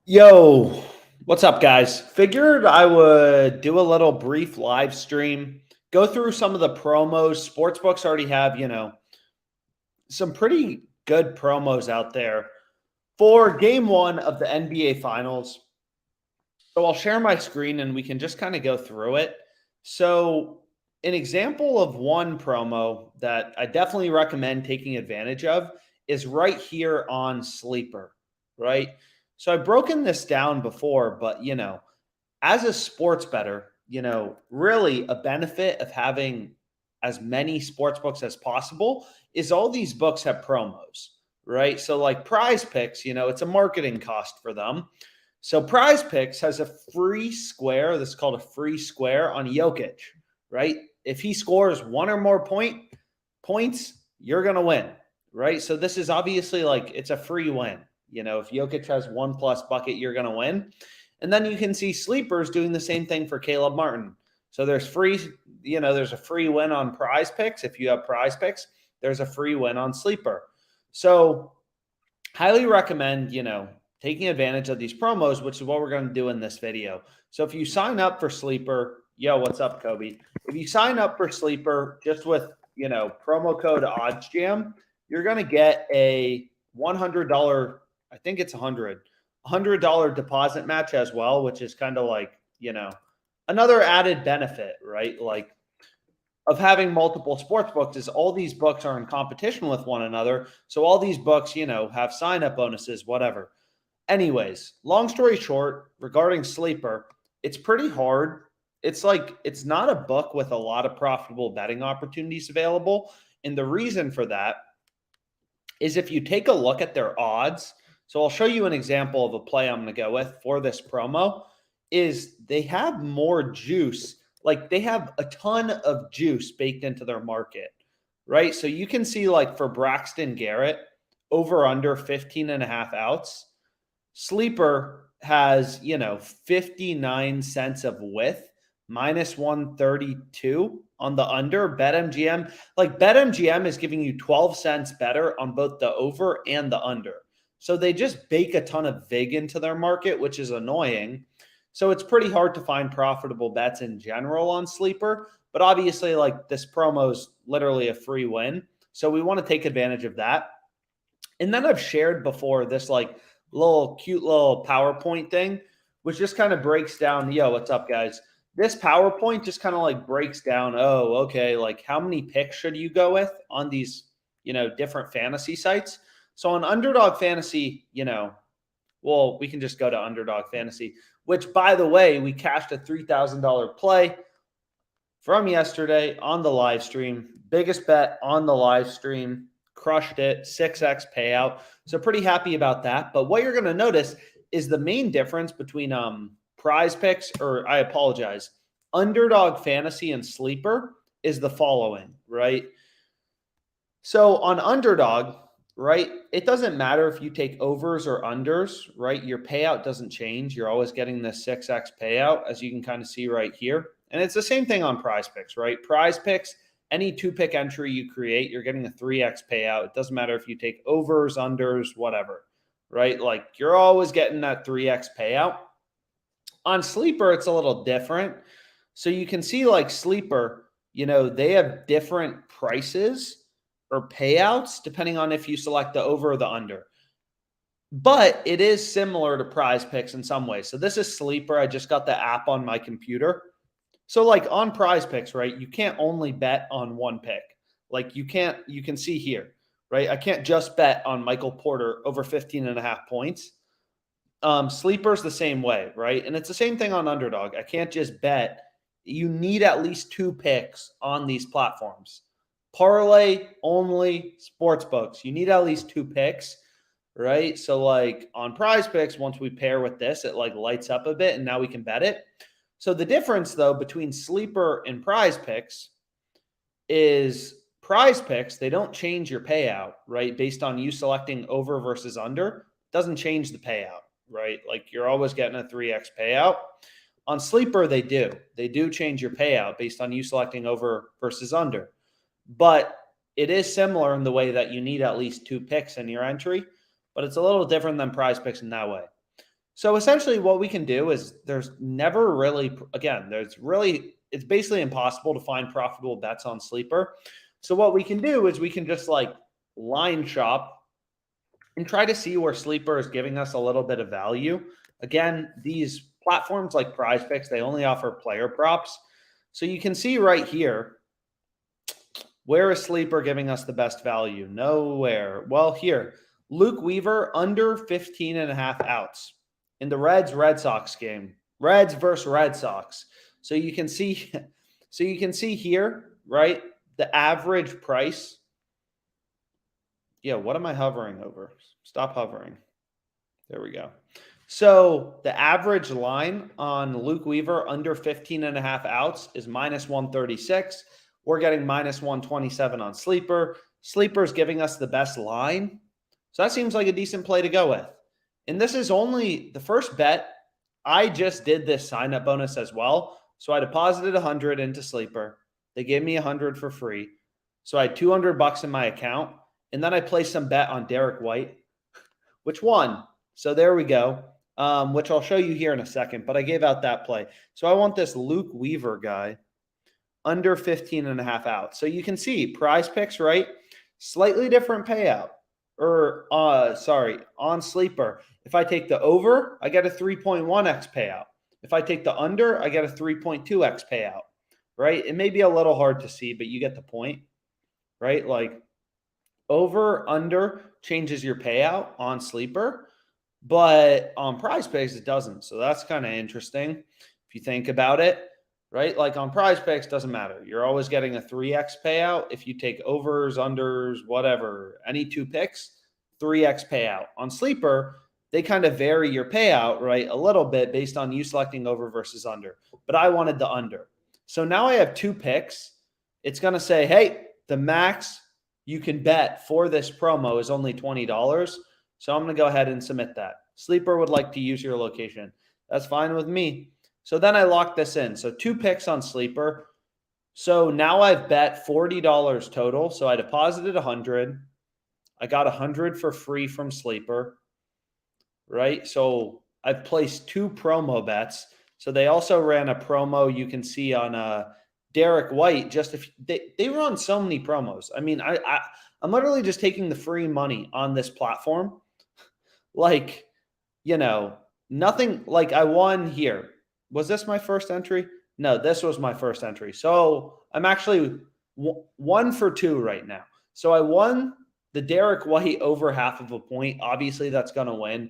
Yo, what's up, guys? Figured I would do a little brief live stream, go through some of the promos. Sportsbooks already have, some pretty good promos out there for game one of the NBA Finals. So I'll share my screen and we can just kind of go through it. So, an example of one promo that I definitely recommend taking advantage of is right here on Sleeper, right? So I've broken this down before, but as a sports bettor, really a benefit of having as many sports books as possible is all these books have promos, right? So like Prize Picks, it's a marketing cost for them. So Prize Picks has a free square. This is called a free square on Jokic, right? If he scores one or more points, you're going to win, right? So this is obviously like it's a free win. If Jokic has 1+ bucket, you're going to win. And then you can see sleepers doing the same thing for Caleb Martin. So there's there's a free win on Prize Picks. If you have Prize Picks, there's a free win on Sleeper. So highly recommend, taking advantage of these promos, which is what we're going to do in this video. So if you sign up for Sleeper, what's up, Kobe? If you sign up for Sleeper just with, promo code OddsJam, you're going to get a $100, I think it's $100 deposit match as well, which is kind of like, another added benefit, right? Like of having multiple sports books is all these books are in competition with one another. So all these books, have sign-up bonuses, whatever. Anyways, long story short, regarding Sleeper, it's pretty hard. It's not a book with a lot of profitable betting opportunities available. And the reason for that is if you take a look at their odds. So I'll show you an example of a play I'm going to go with for this promo is they have more juice. Like they have a ton of juice baked into their market, right? So you can see like for Braxton Garrett, over under 15.5 outs. Sleeper has, 59 cents of width, minus 132 on the under. BetMGM, like BetMGM is giving you 12 cents better on both the over and the under. So they just bake a ton of VIG into their market, which is annoying. So it's pretty hard to find profitable bets in general on Sleeper. But obviously, like this promo is literally a free win. So we want to take advantage of that. And then I've shared before this like cute little PowerPoint thing, which just kind of breaks down, what's up, guys? This PowerPoint just kind of like breaks down, okay, like how many picks should you go with on these, different fantasy sites? So on Underdog Fantasy, we can just go to Underdog Fantasy, which, by the way, we cashed a $3,000 play from yesterday on the live stream. Biggest bet on the live stream. Crushed it, 6x payout. So pretty happy about that. But what you're going to notice is the main difference between Prize Picks, or I apologize, Underdog Fantasy and Sleeper is the following, right? So on Underdog, right, it doesn't matter if you take overs or unders, right? Your payout doesn't change. You're always getting the 6x payout, as you can kind of see right here. And it's the same thing on Prize Picks, right? Prize Picks, any 2-pick entry you create, you're getting a 3x payout. It doesn't matter if you take overs, unders, whatever, right? Like you're always getting that 3x payout. On Sleeper, it's a little different. So you can see like Sleeper, they have different prices or payouts depending on if you select the over or the under. But it is similar to Prize Picks in some ways. So this is Sleeper. I just got the app on my computer. So like on Prize Picks, right, you can't only bet on one pick. Like you can see here, right? I can't just bet on Michael Porter over 15.5 points. Sleeper's the same way, right? And it's the same thing on Underdog. I can't just bet. You need at least 2 picks on these platforms. Parlay only sports books. You need at least 2 picks, right? So like on Prize Picks, once we pair with this, it like lights up a bit and now we can bet it. So the difference, though, between Sleeper and Prize Picks is Prize Picks, they don't change your payout, right? Based on you selecting over versus under, doesn't change the payout, right? Like you're always getting a 3x payout. On Sleeper, they do. They do change your payout based on you selecting over versus under. But it is similar in the way that you need at least 2 picks in your entry, but it's a little different than Prize Picks in that way. So essentially what we can do is there's never really, again, it's basically impossible to find profitable bets on Sleeper. So what we can do is we can just like line shop and try to see where Sleeper is giving us a little bit of value. Again, these platforms like Prize Picks, they only offer player props. So you can see right here, where is Sleeper giving us the best value? Nowhere. Well, here, Luke Weaver under 15 and a half outs in the Red Sox game. Reds versus Red Sox. So you can see here, right? The average price. Yeah, what am I hovering over? Stop hovering. There we go. So the average line on Luke Weaver under 15 and a half outs is minus 136. We're getting minus 127 on Sleeper. Sleeper's giving us the best line. So that seems like a decent play to go with. And this is only the first bet. I just did this sign-up bonus as well. So I deposited 100 into Sleeper. They gave me 100 for free. So I had 200 bucks in my account. And then I placed some bet on Derek White, which won. So there we go, which I'll show you here in a second. But I gave out that play. So I want this Luke Weaver guy under 15 and a half outs. So you can see Prize Picks, right? Slightly different payout. On Sleeper. If I take the over, I get a 3.1x payout. If I take the under, I get a 3.2x payout, right? It may be a little hard to see, but you get the point, right? Like over, under changes your payout on Sleeper, but on Prize Picks, it doesn't. So that's kind of interesting if you think about it, right? Like on Prize Picks, doesn't matter. You're always getting a 3x payout. If you take overs, unders, whatever, any two picks, 3x payout. On Sleeper, they kind of vary your payout, right, a little bit based on you selecting over versus under. But I wanted the under. So now I have two picks. It's going to say, hey, the max you can bet for this promo is only $20. So I'm going to go ahead and submit that. Sleeper would like to use your location. That's fine with me. So then I lock this in. So two picks on Sleeper. So now I've bet $40 total. So I deposited 100. I got 100 for free from Sleeper, right? So I've placed two promo bets. So they also ran a promo you can see on Derek White. Just if they run so many promos. I mean, I'm literally just taking the free money on this platform. Like, nothing like I won here. Was this my first entry? No, this was my first entry. So I'm actually 1 for 2 right now. So I won the Derek White over half of a point. Obviously, that's going to win.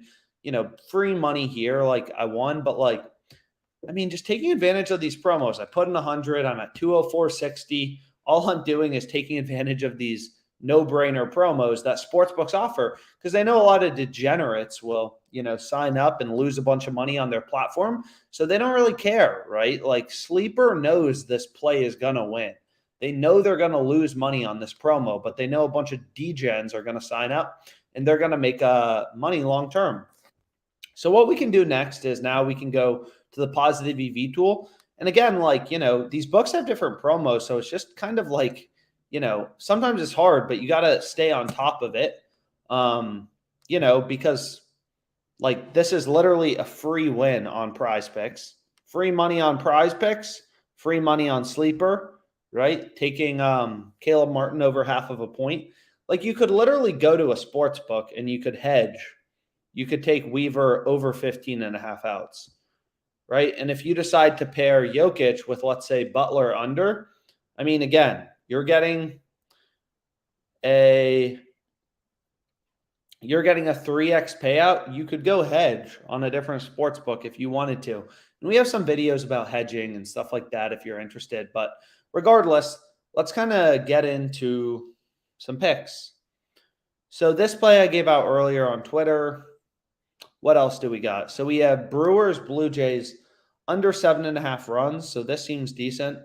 Free money here. Like I won, but just taking advantage of these promos. I put in 100. I'm at 204.60. All I'm doing is taking advantage of these no-brainer promos that sportsbooks offer because they know a lot of degenerates will, sign up and lose a bunch of money on their platform. So they don't really care, right? Like Sleeper knows this play is going to win. They know they're going to lose money on this promo, but they know a bunch of degens are going to sign up and they're going to make money long-term. So what we can do next is now we can go to the positive EV tool. And again, these books have different promos. So it's just kind of like, sometimes it's hard, but you got to stay on top of it, because this is literally a free win on Prize Picks, free money on Prize Picks, free money on Sleeper, right? Taking Caleb Martin over half of a point. Like you could literally go to a sports book and you could hedge. You could take Weaver over 15 and a half outs, right? And if you decide to pair Jokic with, let's say, Butler under, again, you're getting a 3x payout. You could go hedge on a different sports book if you wanted to. And we have some videos about hedging and stuff like that if you're interested. But regardless, let's kind of get into some picks. So this play I gave out earlier on Twitter. What else do we got? So we have Brewers, Blue Jays under 7.5 runs. So this seems decent.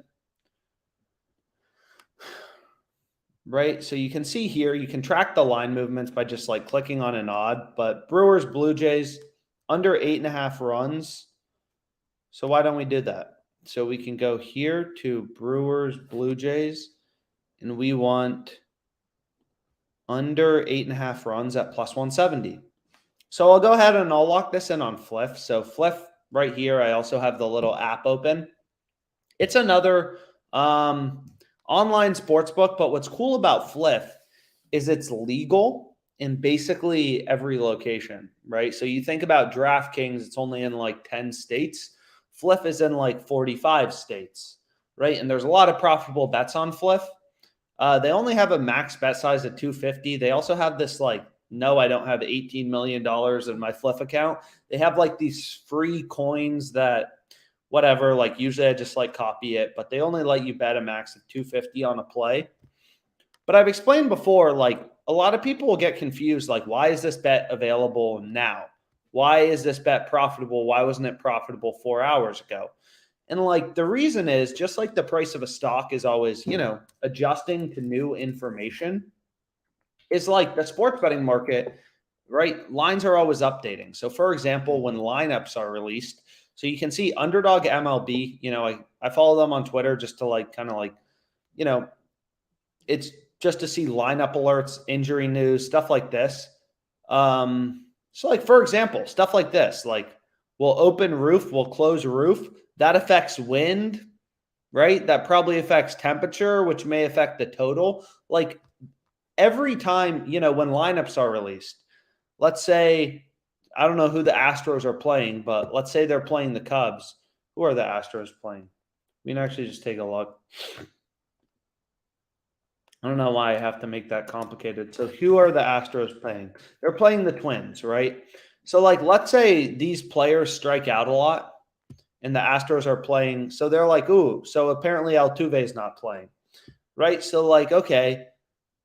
Right? So you can see here, you can track the line movements by just clicking on an odd, but Brewers, Blue Jays under 8.5 runs. So why don't we do that? So we can go here to Brewers, Blue Jays, and we want under 8.5 runs at plus 170. So I'll go ahead and I'll lock this in on Fliff. So Fliff right here, I also have the little app open. It's another online sports book, but what's cool about Fliff is it's legal in basically every location, right? So you think about DraftKings, it's only in like 10 states. Fliff is in like 45 states, right? And there's a lot of profitable bets on Fliff. They only have a max bet size of 250. They also have this like, no, I don't have $18 million in my Fliff account. They have like these free coins that whatever, like usually I just like copy it, but they only let you bet a max of 250 on a play. But I've explained before, like a lot of people will get confused, like why is this bet available now? Why is this bet profitable? Why wasn't it profitable 4 hours ago? And like the reason is just like the price of a stock is always, adjusting to new information. It's like the sports betting market, right? Lines are always updating. So for example, when lineups are released, so you can see Underdog MLB, I follow them on Twitter just to like kind of like, you know, it's just to see lineup alerts, injury news, stuff like this. So like for example, stuff like this, like we'll open roof, we'll close roof. That affects wind, right? That probably affects temperature, which may affect the total. Like every time, when lineups are released, let's say, I don't know who the Astros are playing, but let's say they're playing the Cubs. Who are the Astros playing? We can actually just take a look. I don't know why I have to make that complicated. So who are the Astros playing? They're playing the Twins, right? So like, let's say these players strike out a lot and the Astros are playing. So they're like, ooh, so apparently Altuve is not playing, right? So like, okay,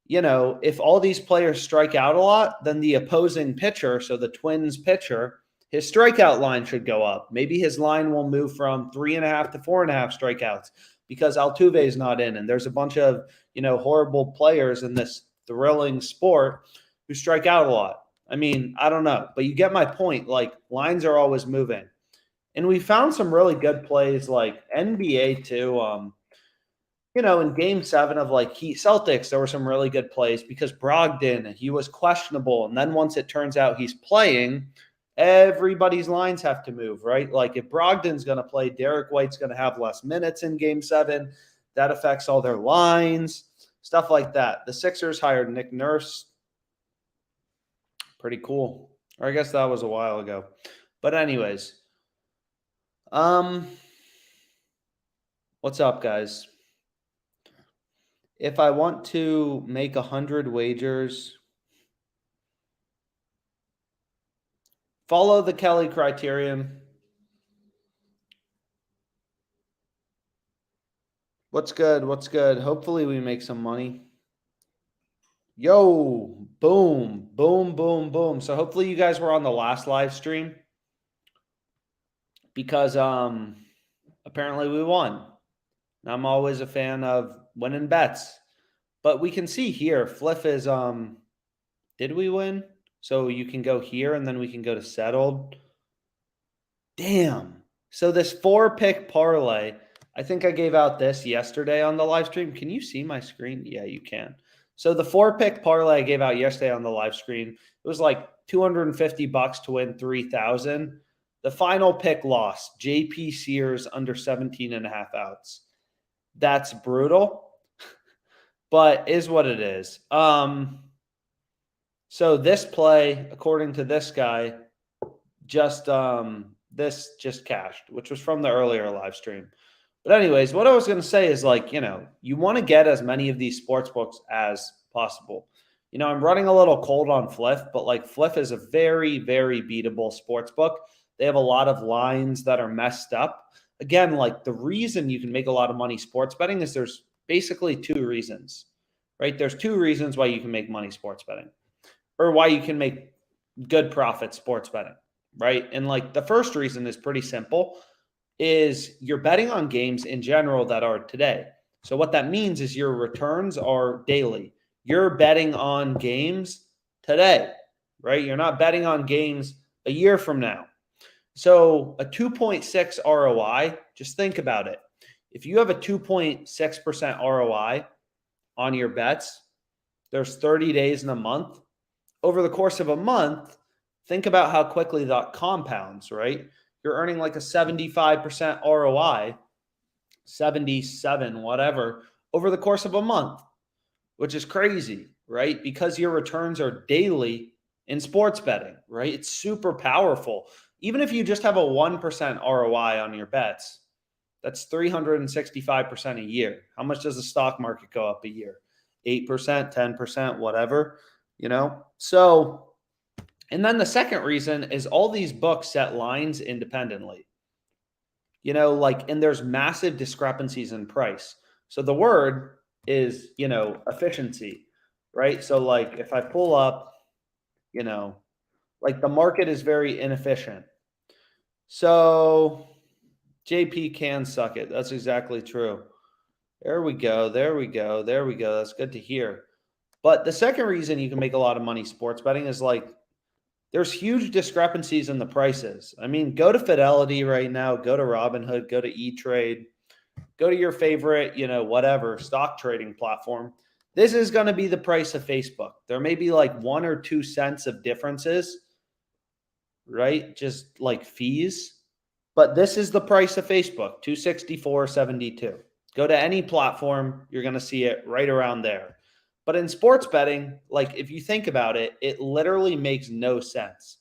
if all these players strike out a lot, then the opposing pitcher, so the Twins pitcher, his strikeout line should go up. Maybe his line will move from 3.5 to 4.5 strikeouts because Altuve is not in. And there's a bunch of, horrible players in this thrilling sport who strike out a lot. I mean, I don't know, but you get my point. Like lines are always moving. And we found some really good plays like NBA too. In game 7 of like Heat Celtics, there were some really good plays because Brogdon, he was questionable. And then once it turns out he's playing, everybody's lines have to move, right? Like if Brogdon's going to play, Derek White's going to have less minutes in game 7. That affects all their lines, stuff like that. The Sixers hired Nick Nurse. Pretty cool. Or I guess that was a while ago. But anyways, what's up, guys? If I want to make 100 wagers, follow the Kelly criterion. What's good? What's good? Hopefully we make some money. Yo, boom, boom, boom, boom. So hopefully you guys were on the last live stream because apparently we won. And I'm always a fan of winning bets. But we can see here, Fliff is did we win? So you can go here and then we can go to settled. Damn. So this 4-pick parlay, I think I gave out this yesterday on the live stream. Can you see my screen? Yeah, you can. So the 4-pick parlay I gave out yesterday on the live screen, it was like $250 to win 3,000. The final pick lost, JP Sears under 17.5 outs. That's brutal, but is what it is. So this play, according to this guy, this just cashed, which was from the earlier live stream. But anyways, what I was going to say is like, you want to get as many of these sports books as possible. I'm running a little cold on Fliff, but like Fliff is a very, very beatable sports book. They have a lot of lines that are messed up. Again, like the reason you can make a lot of money sports betting is there's basically 2 reasons, right? There's 2 reasons why you can make money sports betting or why you can make good profit sports betting, right? And like the first reason is pretty simple is you're betting on games in general that are today. So what that means is your returns are daily. You're betting on games today, right? You're not betting on games a year from now. So a 2.6 ROI, just think about it. If you have a 2.6% ROI on your bets, there's 30 days in a month. Over the course of a month, think about how quickly that compounds, right? You're earning like a 75% ROI, 77, whatever, over the course of a month, which is crazy, right? Because your returns are daily in sports betting, right? It's super powerful. Even if you just have a 1% ROI on your bets, that's 365% a year. How much does the stock market go up a year? 8%, 10%, whatever, you know? So, and then the second reason is all these books set lines independently, you know, like, and there's massive discrepancies in price. So the word is, you know, efficiency, right? So, like, if I pull up, you know, like the market is very inefficient. So, JP can suck it. That's exactly true. There we go. There we go. There we go. That's good to hear. But the second reason you can make a lot of money sports betting is like there's huge discrepancies in the prices. I mean, go to Fidelity right now, go to Robinhood, go to E-Trade, go to your favorite, you know, whatever stock trading platform. This is going to be the price of Facebook. There may be like 1 or 2 cents of differences, right? Just like fees. But this is the price of Facebook, 264.72. Go to any platform, you're going to see it right around there. But in sports betting, like if you think about it, it literally makes no sense.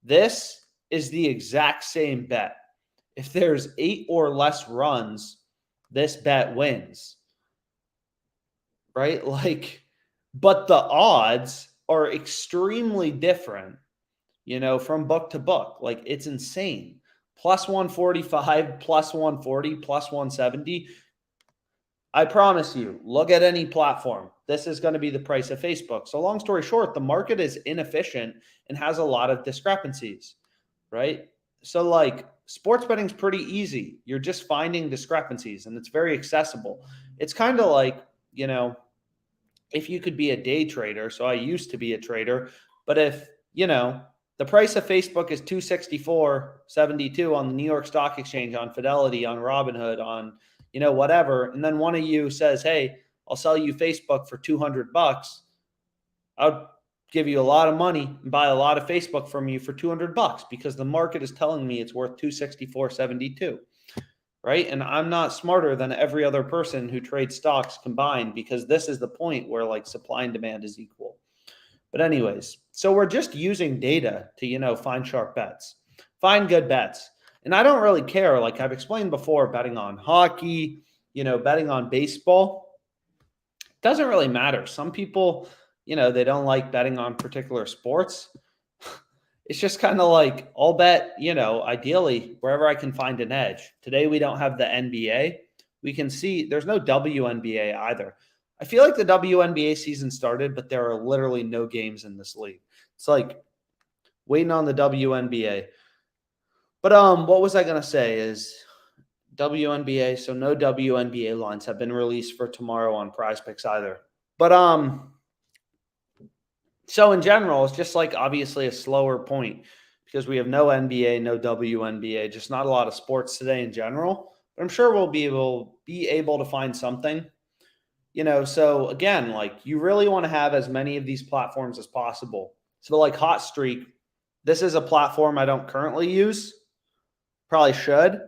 This is the exact same bet. If there's 8 or less runs, this bet wins. Right? Like, but the odds are extremely different, you know, from book to book. Like, it's insane. Plus 145, plus 140, plus 170. I promise you, look at any platform. This is going to be the price of Facebook. So long story short, the market is inefficient and has a lot of discrepancies, right? So like sports betting is pretty easy. You're just finding discrepancies and it's very accessible. It's kind of like, you know, if you could be a day trader. So I used to be a trader, but if, you know, the price of Facebook is 264.72 on the New York Stock Exchange, on Fidelity, on Robinhood, on, you know, whatever. And then one of you says, hey, I'll sell you Facebook for $200. I'll give you a lot of money and buy a lot of Facebook from you for $200 because the market is telling me it's worth 264.72. Right. And I'm not smarter than every other person who trades stocks combined because this is the point where like supply and demand is equal. But anyways, so we're just using data to, you know, find sharp bets, find good bets. And I don't really care. Like I've explained before, betting on hockey, you know, betting on baseball, doesn't really matter. Some people, you know, they don't like betting on particular sports. It's just kind of like I'll bet, you know, ideally wherever I can find an edge. Today we don't have the NBA. We can see there's no WNBA either. I feel like the WNBA season started, but there are literally no games in this league. It's like waiting on the WNBA. But what was I gonna say is WNBA, so no WNBA lines have been released for tomorrow on Prize Picks either. But so in general, it's just like obviously a slower point because we have no NBA, no WNBA, just not a lot of sports today in general. But I'm sure we'll be able to find something. You know, so again, like you really want to have as many of these platforms as possible. So like Hot Streak, this is a platform I don't currently use. Probably should.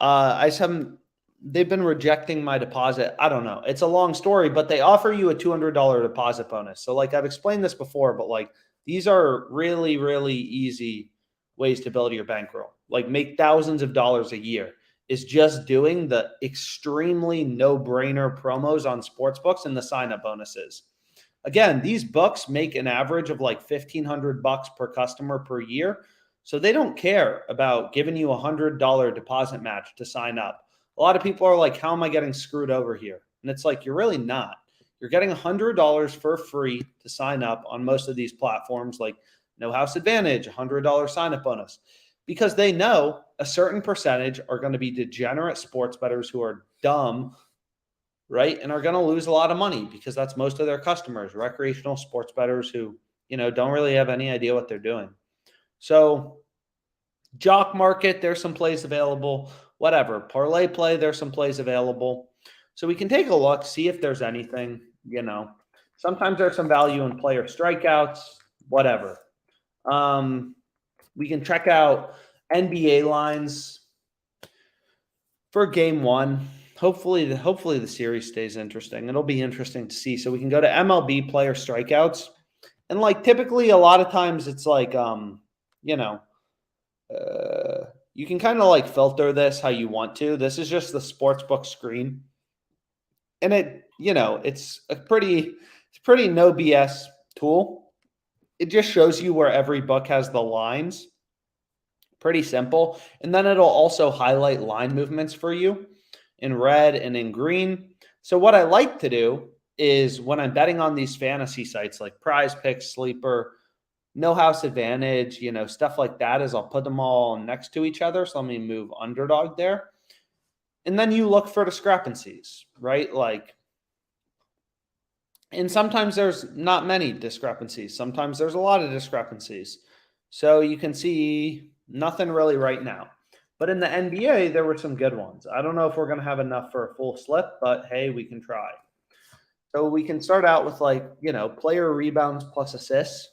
I just haven't. They've been rejecting my deposit. I don't know. It's a long story, but they offer you a $200 deposit bonus. So like I've explained this before, but like these are really, really easy ways to build your bankroll. Like make thousands of dollars a year is just doing the extremely no-brainer promos on sports books and the sign-up bonuses. Again, these books make an average of like $1,500 per customer per year. So they don't care about giving you $100 deposit match to sign up. A lot of people are like, how am I getting screwed over here? And it's like, you're really not. You're getting $100 for free to sign up on most of these platforms like No House Advantage, $100 sign up bonus, because they know a certain percentage are going to be degenerate sports bettors who are dumb, right? And are going to lose a lot of money because that's most of their customers, recreational sports bettors who, you know, don't really have any idea what they're doing. So jock market, there's some plays available, whatever. Parlay play, there's some plays available. So we can take a look, see if there's anything, you know. Sometimes there's some value in player strikeouts, whatever. We can check out NBA lines for game one. Hopefully the series stays interesting. It'll be interesting to see. So we can go to MLB player strikeouts. And like typically a lot of times it's like you know, you can kind of like filter this how you want to. This is just the sportsbook screen. And it's pretty no BS tool. It just shows you where every book has the lines. Pretty simple. And then it'll also highlight line movements for you in red and in green. So what I like to do is when I'm betting on these fantasy sites like Prize Picks, Sleeper, No House Advantage, stuff like that, is I'll put them all next to each other. So let me move underdog there. And then you look for discrepancies, right? And sometimes there's not many discrepancies. Sometimes there's a lot of discrepancies. So you can see nothing really right now. But in the NBA, there were some good ones. I don't know if we're going to have enough for a full slip, but hey, we can try. So we can start out with player rebounds plus assists.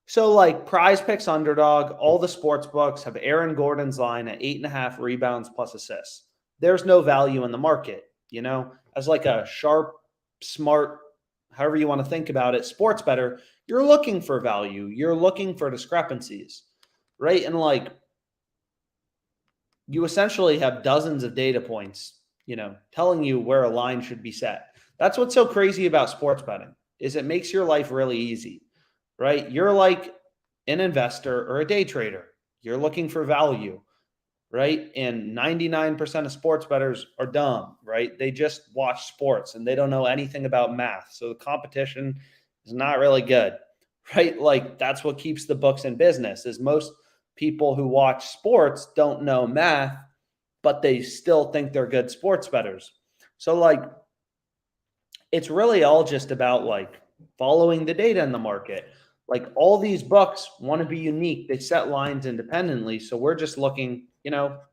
So Prize Picks underdog, all the sports books have Aaron Gordon's line at 8.5 rebounds plus assists. There's no value in the market, as like a sharp, smart, however you want to think about it, sports bettor, you're looking for value. You're looking for discrepancies, right? And you essentially have dozens of data points, telling you where a line should be set. That's what's so crazy about sports betting, is it makes your life really easy, right? You're like an investor or a day trader. You're looking for value, right? And 99% of sports bettors are dumb, right? They just watch sports and they don't know anything about math. So the competition is not really good, right? That's what keeps the books in business, is most people who watch sports don't know math, but they still think they're good sports bettors. So it's really all just about following the data in the market. All these books want to be unique. They set lines independently. So we're just looking,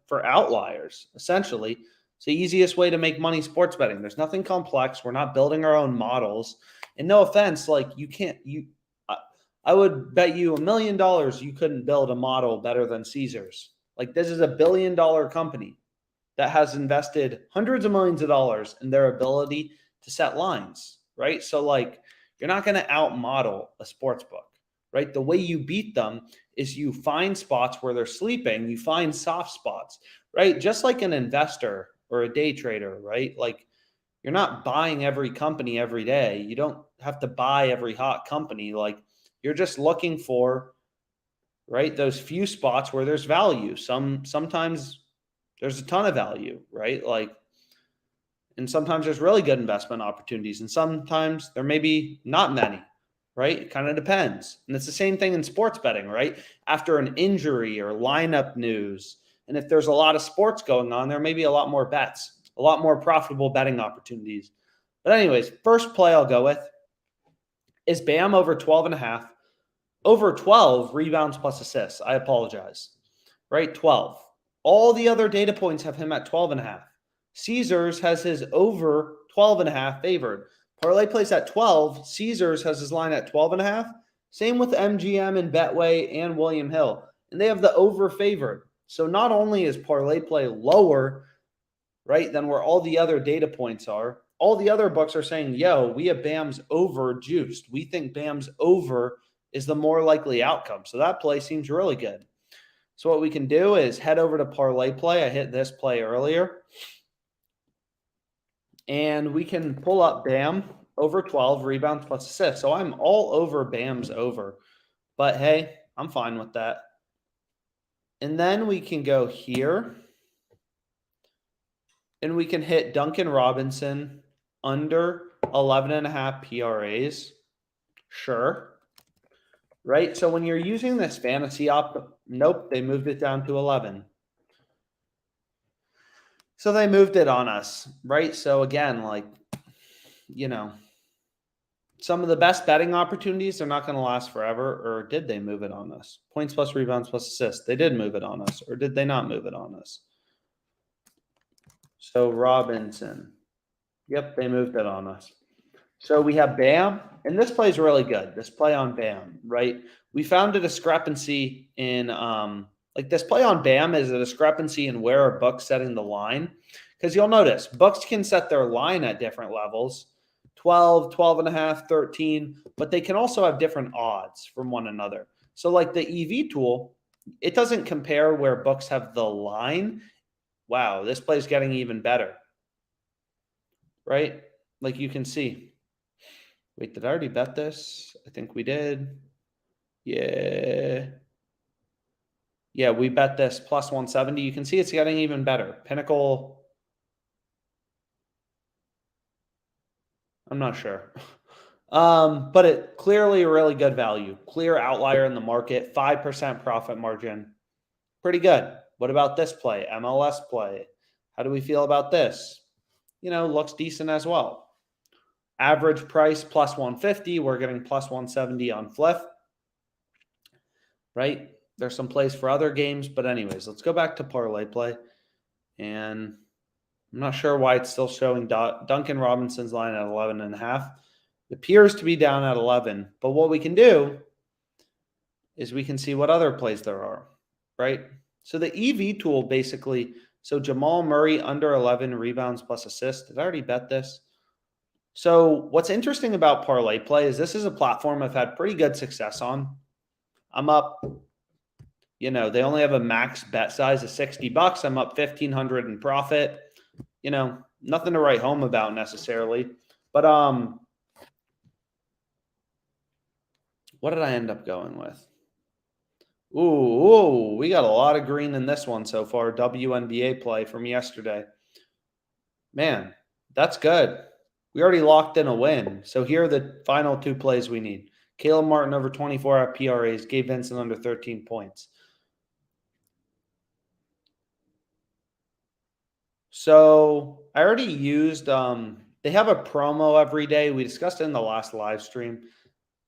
for outliers, essentially. It's the easiest way to make money sports betting. There's nothing complex. We're not building our own models. And no offense, I would bet you $1 million you couldn't build a model better than Caesars. This is $1 billion company that has invested hundreds of millions of dollars in their ability to set lines, right? So you're not going to outmodel a sports book, right? The way you beat them is you find spots where they're sleeping, you find soft spots, right? Just like an investor or a day trader, right? You're not buying every company every day. You don't have to buy every hot company. You're just looking for, right, those few spots where there's value. Sometimes there's a ton of value, right? And sometimes there's really good investment opportunities, and sometimes there may be not many, right? It kind of depends. And it's the same thing in sports betting, right? After an injury or lineup news, and if there's a lot of sports going on, there may be a lot more bets, a lot more profitable betting opportunities. But anyways, first play I'll go with is Bam over 12.5, over 12 rebounds plus assists. I apologize, right? 12. All the other data points have him at 12.5. Caesars has his over 12.5 favored. Parlay plays at 12. Caesars has his line at 12.5. Same with MGM and Betway and William Hill. And they have the over favored. So not only is parlay play lower, right, than where all the other data points are, all the other books are saying, yo, we have Bam's over juiced. We think Bam's over is the more likely outcome. So that play seems really good. So what we can do is head over to parlay play. I hit this play earlier. And we can pull up Bam over 12 rebounds plus assists. So I'm all over Bam's over. But hey, I'm fine with that. And then we can go here. And we can hit Duncan Robinson under 11.5 PRAs. Sure. Right? So when you're using this fantasy nope, they moved it down to 11. So they moved it on us, right? So again, some of the best betting opportunities are not going to last forever. Or did they move it on us? Points plus rebounds plus assists. They did move it on us. Or did they not move it on us? So Robinson. Yep, they moved it on us. So we have Bam, and this play is really good. This play on Bam, right? We found a discrepancy in like this play on Bam is a discrepancy in where a book's setting the line. Because you'll notice books can set their line at different levels 12, 12 and a half, 13, but they can also have different odds from one another. So, like the EV tool, it doesn't compare where books have the line. Wow, this play is getting even better, right? Like you can see. Wait, did I already bet this? I think we did. Yeah. Yeah, we bet this plus 170. You can see it's getting even better. Pinnacle, I'm not sure. But it clearly a really good value. Clear outlier in the market, 5% profit margin. Pretty good. What about this play? MLS play. How do we feel about this? Looks decent as well. Average price plus 150. We're getting plus 170 on Fliff. Right? There's some plays for other games, but anyways, let's go back to parlay play. And I'm not sure why it's still showing Duncan Robinson's line at 11.5. It appears to be down at 11, but what we can do is we can see what other plays there are, right? So the EV tool basically, so Jamal Murray under 11 rebounds plus assists. Did I already bet this? So what's interesting about parlay play is this is a platform I've had pretty good success on. I'm up, they only have a max bet size of $60. I'm up 1,500 in profit. Nothing to write home about necessarily. But what did I end up going with? Ooh, we got a lot of green in this one so far. WNBA play from yesterday. Man, that's good. We already locked in a win. So here are the final two plays we need. Caleb Martin over 24 at PRAs. Gabe Vincent under 13 points. So I already used, they have a promo every day. We discussed it in the last live stream.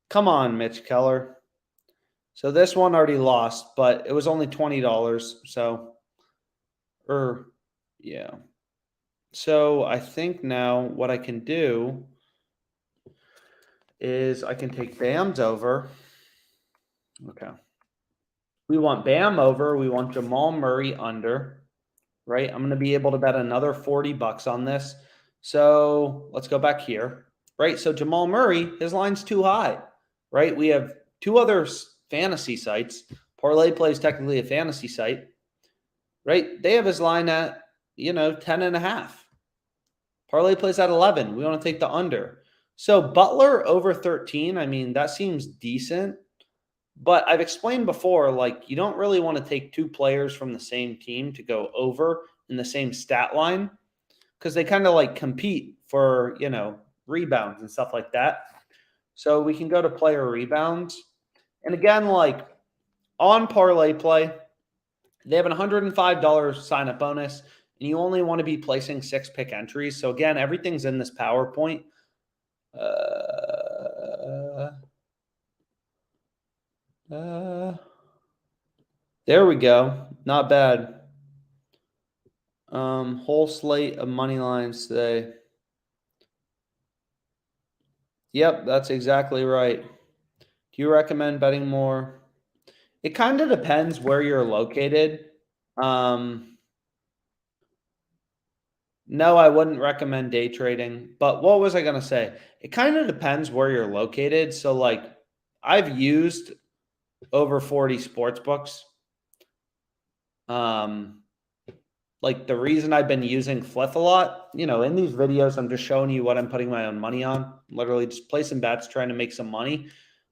Come on, Mitch Keller. So this one already lost, but it was only $20. So, yeah. So I think now what I can do is I can take Bam's over. Okay. We want Bam over. We want Jamal Murray under, right? I'm going to be able to bet another $40 on this. So let's go back here, right? So Jamal Murray, his line's too high, right? We have two other fantasy sites. Parlay Play is technically a fantasy site, right? They have his line at, 10.5. Parlay Play's at 11. We want to take the under. So Butler over 13, I mean, that seems decent. But I've explained before, like, you don't really want to take two players from the same team to go over in the same stat line because they kind of like compete for, rebounds and stuff like that. So we can go to player rebounds. And again, like on Parlay Play, they have an $105 sign-up bonus, and you only want to be placing 6-pick entries. So again, everything's in this PowerPoint. There we go. Not bad. Whole slate of money lines today. Yep, that's exactly right. Do you recommend betting more? It kind of depends where you're located. No, I wouldn't recommend day trading. But what was I going to say? It kind of depends where you're located. So, like, I've used over 40 sports books. Like the reason I've been using Fliff a lot, in these videos, I'm just showing you what I'm putting my own money on. Literally just placing bets, trying to make some money.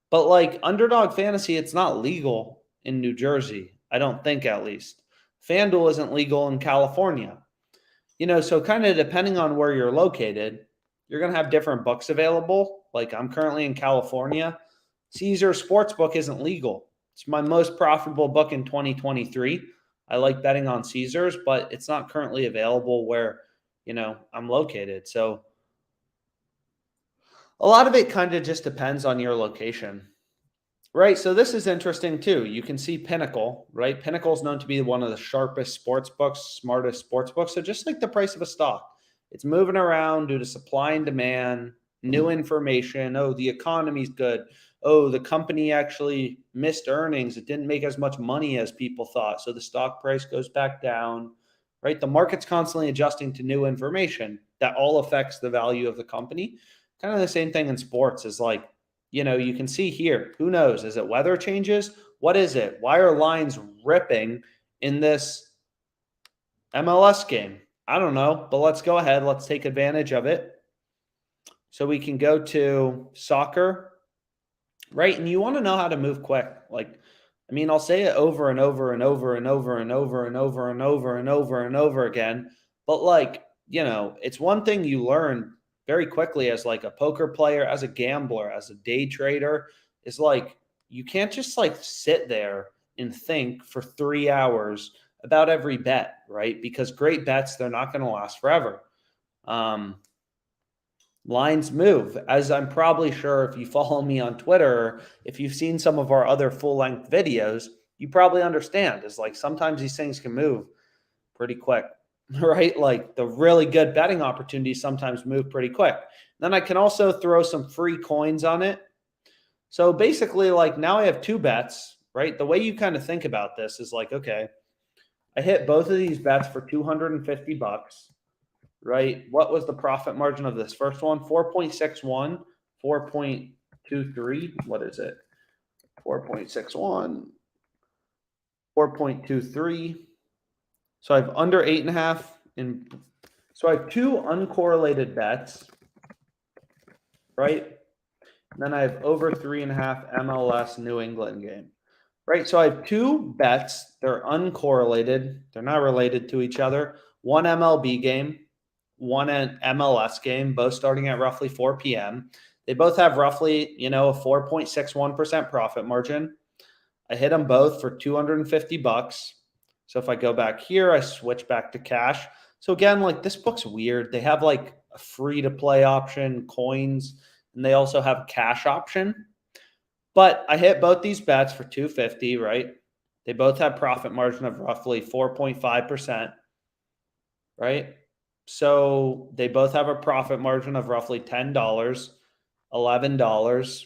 But like Underdog Fantasy, it's not legal in New Jersey. I don't think, at least. FanDuel isn't legal in California. So kind of depending on where you're located, you're going to have different books available. Like I'm currently in California. Caesar Sportsbook isn't legal. It's my most profitable book in 2023. I like betting on Caesars, but it's not currently available where, I'm located. So a lot of it kind of just depends on your location, right? So this is interesting too. You can see Pinnacle, right? Pinnacle is known to be one of the sharpest sports books, smartest sports books. So just like the price of a stock, it's moving around due to supply and demand. new information. Oh, the economy's good. Oh, the company actually missed earnings. It didn't make as much money as people thought. So the stock price goes back down, right? The market's constantly adjusting to new information that all affects the value of the company. Kind of the same thing in sports is like, you can see here, who knows? Is it weather changes? What is it? Why are lines ripping in this MLS game? I don't know, but let's go ahead. Let's take advantage of it. So we can go to soccer, right? And you want to know how to move quick. I'll say it over and over and over and over and over and over and over and over and over again. But it's one thing you learn very quickly as like a poker player, as a gambler, as a day trader, is like you can't just like sit there and think for 3 hours about every bet, right? Because great bets, they're not going to last forever. Lines move, as I'm probably sure if you follow me on Twitter, if you've seen some of our other full-length videos, you probably understand. Is like sometimes these things can move pretty quick, right? Like the really good betting opportunities sometimes move pretty quick. Then I can also throw some free coins on it. So basically, like now I have 2 bets, right? The way you kind of think about this is like, okay, I hit both of these bets for $250. Right? What was the profit margin of this first one? 4.61, 4.23. What is it? 4.61, 4.23. So I have under 8.5. So I have 2 uncorrelated bets, right? And then I have over 3.5 MLS New England game, right? So I have 2 bets. They're uncorrelated. They're not related to each other. One MLB game, one MLS game, both starting at roughly 4 p.m. They both have roughly, a 4.61% profit margin. I hit them both for $250. So if I go back here, I switch back to cash. So again, like this book's weird. They have like a free to play option, coins, and they also have a cash option. But I hit both these bets for $250, right? They both have profit margin of roughly 4.5%, right? So they both have a profit margin of roughly $10, $11.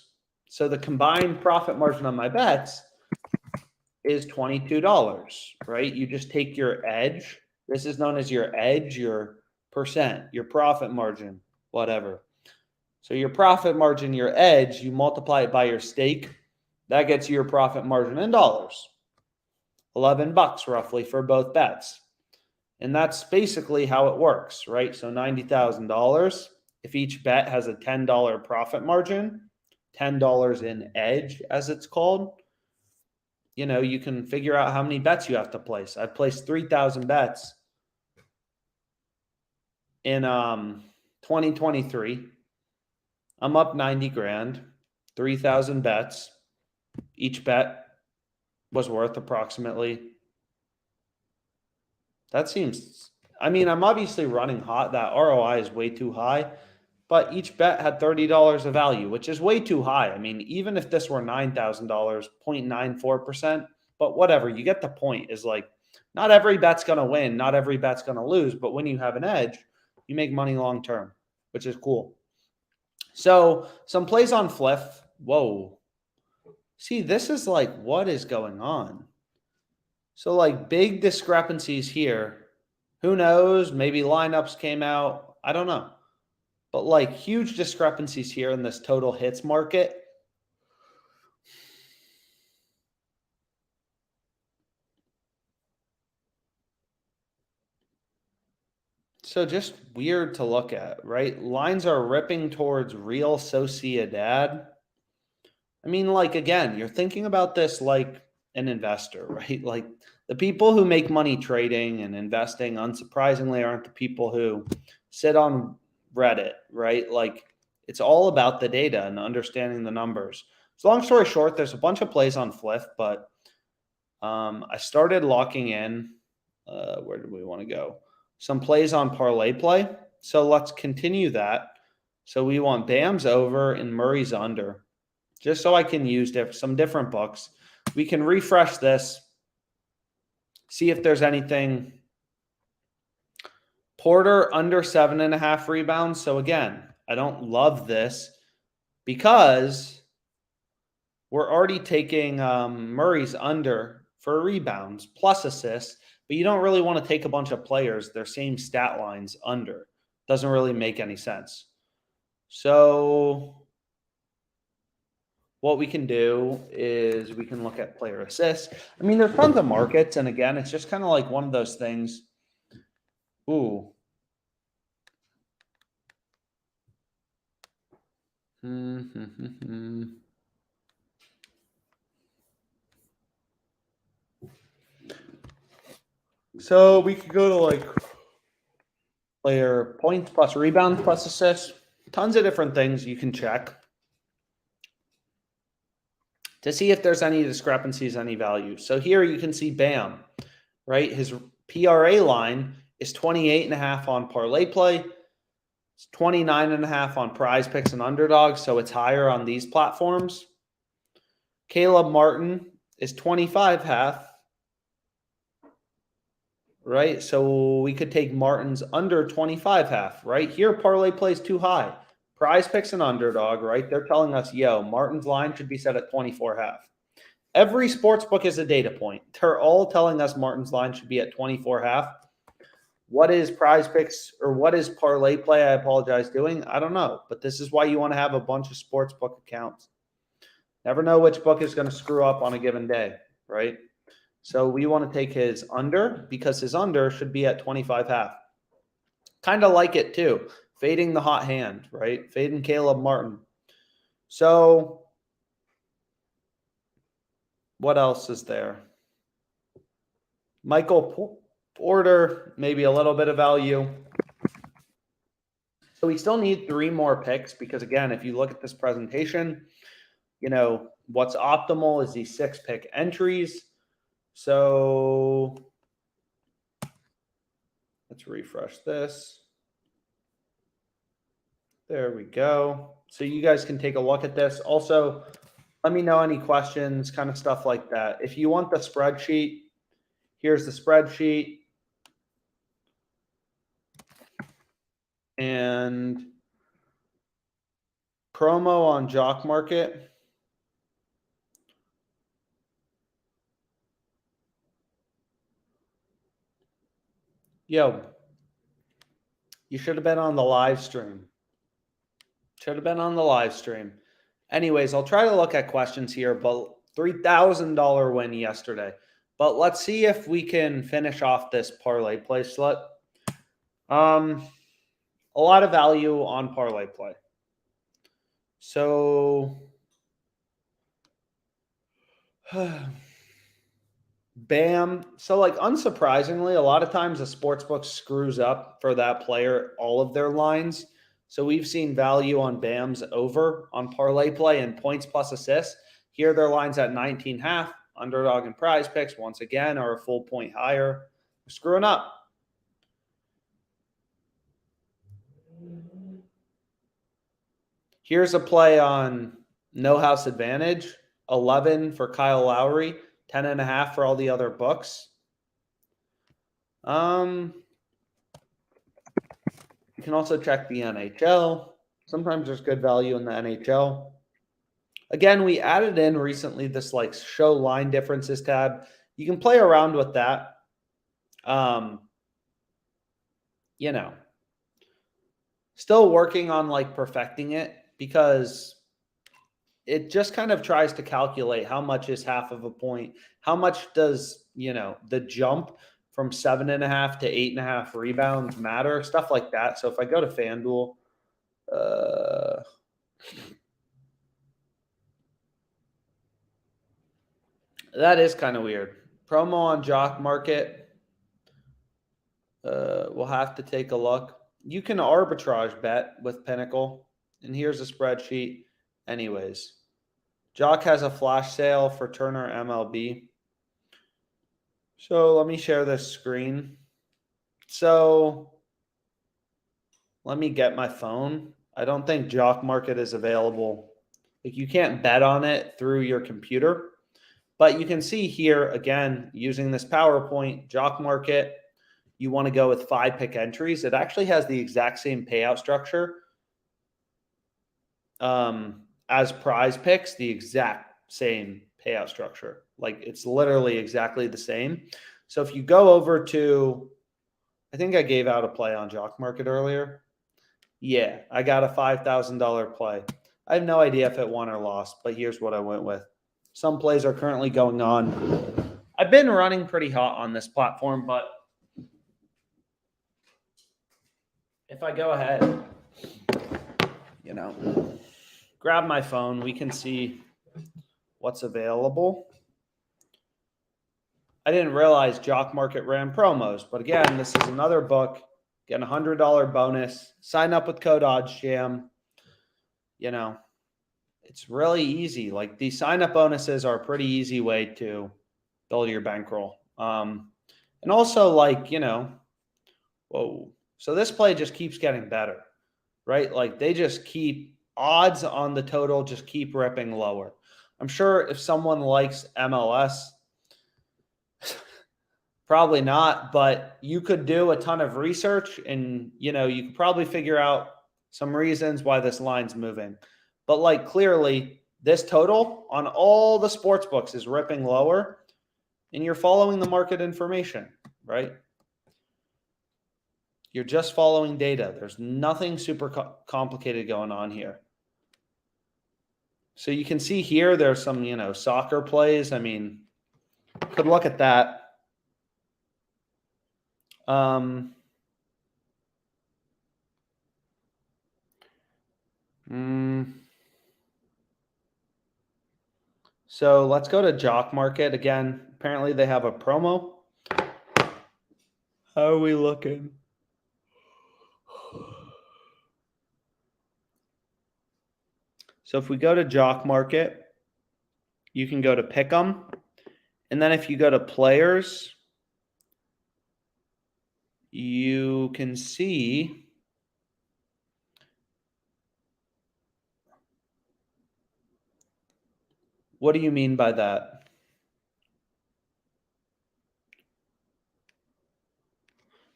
So the combined profit margin on my bets is $22, right? You just take your edge. This is known as your edge, your percent, your profit margin, whatever. So your profit margin, your edge, you multiply it by your stake. That gets you your profit margin in dollars. $11 roughly for both bets. And that's basically how it works, right? So $90,000. If each bet has a $10 profit margin, $10 in edge, as it's called, you can figure out how many bets you have to place. I've placed 3,000 bets in 2023. I'm up 90 grand, 3,000 bets. Each bet was worth approximately. That seems, I'm obviously running hot. That ROI is way too high, but each bet had $30 of value, which is way too high. Even if this were $9,000, 0.94%, but whatever, you get the point. Is like, not every bet's going to win, not every bet's going to lose, but when you have an edge, you make money long term, which is cool. So some plays on Fliff. Whoa. See, this is like, what is going on? So like big discrepancies here. Who knows? Maybe lineups came out. I don't know. But like huge discrepancies here in this total hits market. So just weird to look at, right? Lines are ripping towards Real Sociedad. Again, you're thinking about this like an investor, right? Like the people who make money trading and investing, unsurprisingly, aren't the people who sit on Reddit, right? Like it's all about the data and understanding the numbers. So long story short, there's a bunch of plays on Fliff, but I started locking in. Where do we want to go? Some plays on parlay play. So let's continue that. So we want Bam's over and Murray's under, just so I can use some different books. We can refresh this, see if there's anything. Porter under 7.5 rebounds. So again, I don't love this because we're already taking Murray's under for rebounds plus assists, but you don't really want to take a bunch of players, their same stat lines under. Doesn't really make any sense. So what we can do is we can look at player assists. I mean, there's tons of markets, and again, it's just kind of like one of those things. Ooh. So we could go to like player points plus rebounds plus assists. Tons of different things you can check to see if there's any discrepancies, any value. So here you can see Bam, right? His PRA line is 28.5 on parlay play. It's 29.5 on prize picks and underdogs. So it's higher on these platforms. Caleb Martin is 25.5. Right? So we could take Martin's under 25.5, right? Here, parlay plays too high. Prize picks an underdog, right? They're telling us, yo, Martin's line should be set at 24.5. Every sports book is a data point. They're all telling us Martin's line should be at 24.5. What is prize picks or what is parlay play? I apologize doing. I don't know, but this is why you want to have a bunch of sports book accounts. Never know which book is going to screw up on a given day, right? So we want to take his under because his under should be at 25.5. Kind of like it too. Fading the hot hand, right? Fading Caleb Martin. So what else is there? Michael Porter, maybe a little bit of value. So we still need 3 more picks because, again, if you look at this presentation, you know, what's optimal is these 6 pick entries. So let's refresh this. There we go. So you guys can take a look at this. Also, let me know any questions, kind of stuff like that. If you want the spreadsheet, here's the spreadsheet. And promo on Jock Market. Yo, you should have been on the live stream. Should have been on the live stream. Anyways, I'll try to look at questions here, but $3,000 win yesterday. But let's see if we can finish off this parlay play slut. A lot of value on parlay play. So Bam. So, like, unsurprisingly, a lot of times a sportsbook screws up for that player all of their lines. So we've seen value on Bam's over on parlay play and points plus assists. Here, their lines at 19.5. Underdog and prize picks, once again, are a full point higher. We're screwing up. Here's a play on No House Advantage. 11 for Kyle Lowry. 10.5 for all the other books. You can also check the NHL. Sometimes there's good value in the NHL. Again, we added in recently this like show line differences tab. You can play around with that. You know, still working on like perfecting it because it just kind of tries to calculate how much is half of a point. How much does, you know, the jump from 7.5 to 8.5 rebounds matter? Stuff like that. So if I go to FanDuel, that is kind of weird. Promo on Jock Market. We'll have to take a look. You can arbitrage bet with Pinnacle. And here's a spreadsheet. Anyways, Jock has a flash sale for Turner MLB. So let me share this screen. So let me get my phone. I don't think Jock Market is available. Like, you can't bet on it through your computer. But you can see here, again, using this PowerPoint, Jock Market, you want to go with 5 pick entries. It actually has the exact same payout structure. as prize picks, the exact same payout structure. Like it's literally exactly the same. So if you go over to, I think I gave out a play on Jock Market earlier. Yeah, I got a $5,000 play. I have no idea if it won or lost, but here's what I went with. Some plays are currently going on. I've been running pretty hot on this platform, but if I go ahead, grab my phone, we can see what's available. I didn't realize Jock Market ran promos, but again, this is another book. Get a $100 bonus. Sign up with code OddsJam. It's really easy. Like these sign up bonuses are a pretty easy way to build your bankroll. And also whoa. So this play just keeps getting better, right? Like they just keep odds on the total just keep ripping lower. I'm sure if someone likes MLS, probably not, but you could do a ton of research and, you could probably figure out some reasons why this line's moving. But like clearly this total on all the sports books is ripping lower and you're following the market information, right? You're just following data. There's nothing super complicated going on here. So you can see here, there's some, soccer plays. I mean, could look at that. So let's go to Jock Market again. Apparently they have a promo. How are we looking? So if we go to Jock Market, you can go to Pick'em. And then if you go to Players, you can see what do you mean by that?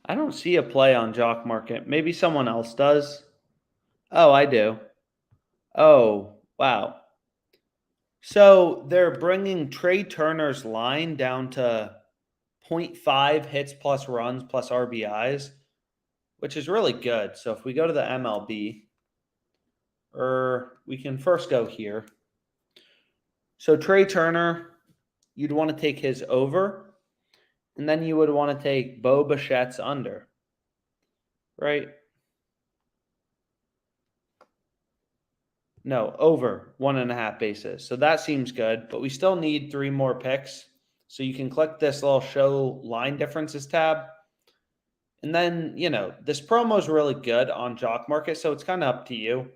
I don't see a play on Jock Market. Maybe someone else does. Oh, I do. Oh, wow. So they're bringing Trey Turner's line down to 0.5 hits plus runs plus RBIs, which is really good. So if we go to the MLB, or we can first go here. So Trey Turner, you'd want to take his over, and then you would want to take Bo Bichette's under, right? No, over 1.5 bases. So that seems good, but we still need 3 more picks. So you can click this little show line differences tab. And then, this promo is really good on Jock Market, so it's kind of up to you.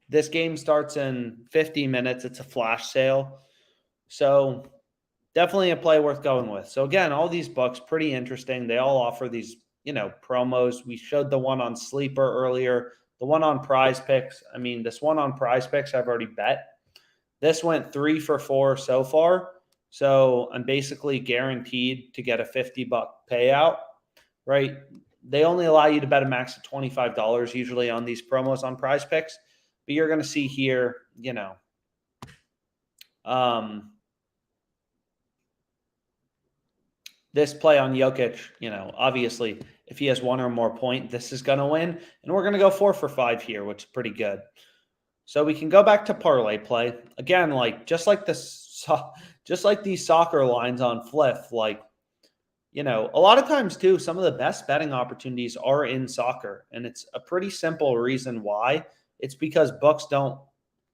This game starts in 50 minutes. It's a flash sale. So definitely a play worth going with. So again, all these books, pretty interesting. They all offer these, promos. We showed the one on Sleeper earlier, the one on Prize Picks. I mean, this one on Prize Picks, I've already bet. This went 3 for 4 so far. So I'm basically guaranteed to get a $50 payout, right? They only allow you to bet a max of $25 usually on these promos on Prize Picks. But you're going to see here, this play on Jokic, obviously, if he has 1 or more point, this is going to win. And we're going to go 4 for 5 here, which is pretty good. So we can go back to parlay play. Again, just like these soccer lines on Fliff, a lot of times too, some of the best betting opportunities are in soccer. And it's a pretty simple reason why. It's because books don't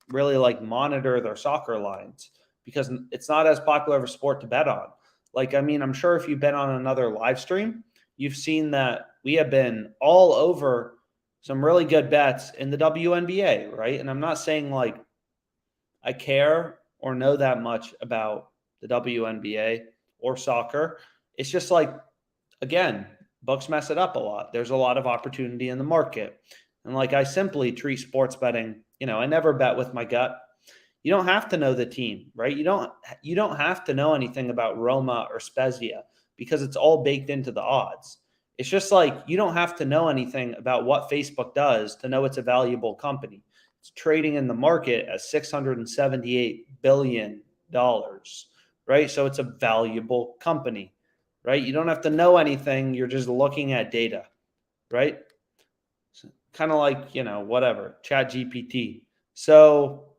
really monitor their soccer lines because it's not as popular of a sport to bet on. I'm sure if you've been on another live stream, you've seen that we have been all over some really good bets in the WNBA, right? And I'm not saying I care or know that much about the WNBA or soccer. It's just again, books mess it up a lot. There's a lot of opportunity in the market. And I simply treat sports betting, I never bet with my gut. You don't have to know the team, right? You don't have to know anything about Roma or Spezia because it's all baked into the odds. It's just like you don't have to know anything about what Facebook does to know it's a valuable company. It's trading in the market at $678 billion, right? So it's a valuable company, right? You don't have to know anything. You're just looking at data, right? So kind of like, whatever, Chat GPT. So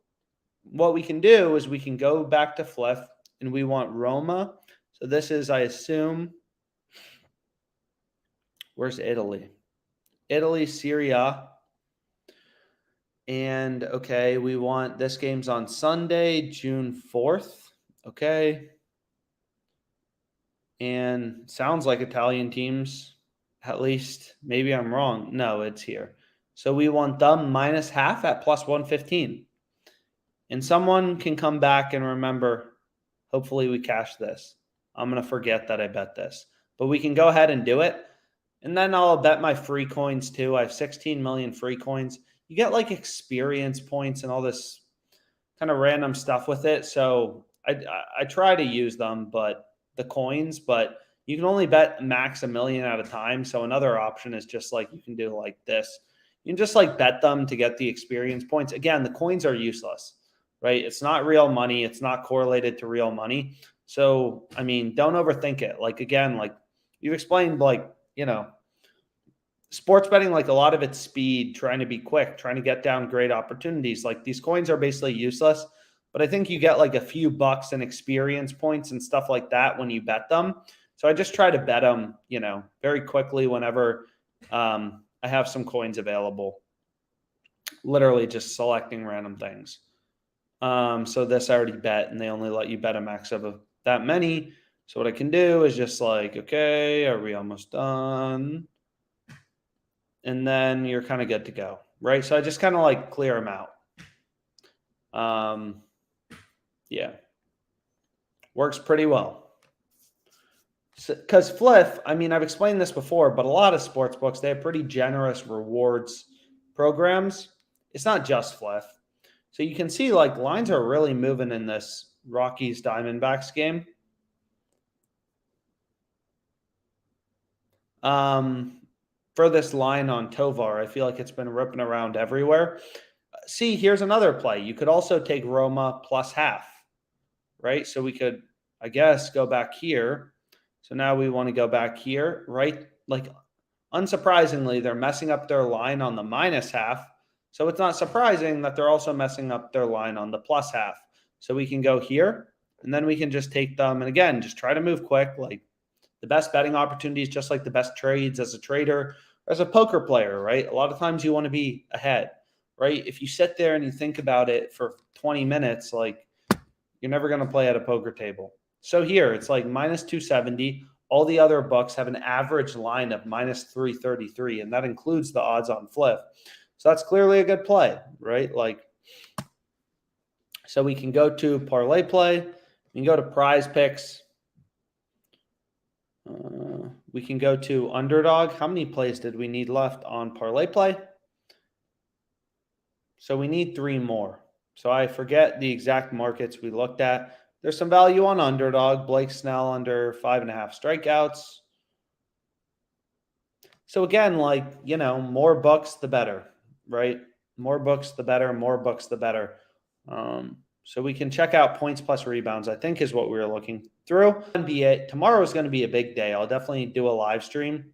what we can do is we can go back to Fliff and we want Roma. So this is, I assume, where's Italy? Italy, Syria. And okay, we want this game's on Sunday, June 4th. Okay. And sounds like Italian teams, at least. Maybe I'm wrong. No, it's here. So we want them -0.5 at +115. And someone can come back and remember, hopefully we cash this. I'm going to forget that I bet this. But we can go ahead and do it. And then I'll bet my free coins too. I have 16 million free coins. You get like experience points and all this kind of random stuff with it. So I try to use them, but the coins, but you can only bet max 1 million at a time. So another option is just like you can do like this. You can just like bet them to get the experience points. Again, the coins are useless, right? It's not real money. It's not correlated to real money. So, I mean, don't overthink it. Like, again, like you've explained, like, sports betting, like a lot of it's speed, trying to be quick, trying to get down great opportunities. Like these coins are basically useless, but I think you get like a few bucks in experience points and stuff like that when you bet them. So I just try to bet them, very quickly whenever I have some coins available. Literally just selecting random things. So this I already bet, and they only let you bet a max of that many. So what I can do is just like, okay, are we almost done? And then you're kind of good to go, right? So I just kind of like clear them out. Yeah, works pretty well. Because Fliff, I mean, I've explained this before, but a lot of sports books, they have pretty generous rewards programs. It's not just Fliff. So you can see like lines are really moving in this Rockies Diamondbacks game. For this line on Tovar, I feel like it's been ripping around everywhere. See, here's another play. You could also take Roma +0.5, right? So we could, I guess, go back here. So now we want to go back here, right? Like, unsurprisingly, they're messing up their line on the -0.5. So it's not surprising that they're also messing up their line on the +0.5. So we can go here, and then we can just take them. And again, just try to move quick. Like the best betting opportunities, just like the best trades as a trader, as a poker player, right? A lot of times you want to be ahead, right? If you sit there and you think about it for 20 minutes, like you're never going to play at a poker table. So here it's like -270. All the other books have an average line of -333, and that includes the odds on Fliff. So that's clearly a good play, right? Like, so we can go to parlay play. We can go to prize picks. We can go to underdog. How many plays did we need left on parlay play? So we need 3 more. So I forget the exact markets we looked at. There's some value on underdog. Blake Snell under 5.5 strikeouts. So again, like, more bucks, the better, right? More books, the better. More books, the better. So we can check out points plus rebounds, I think is what we were looking through. NBA, tomorrow is going to be a big day. I'll definitely do a live stream.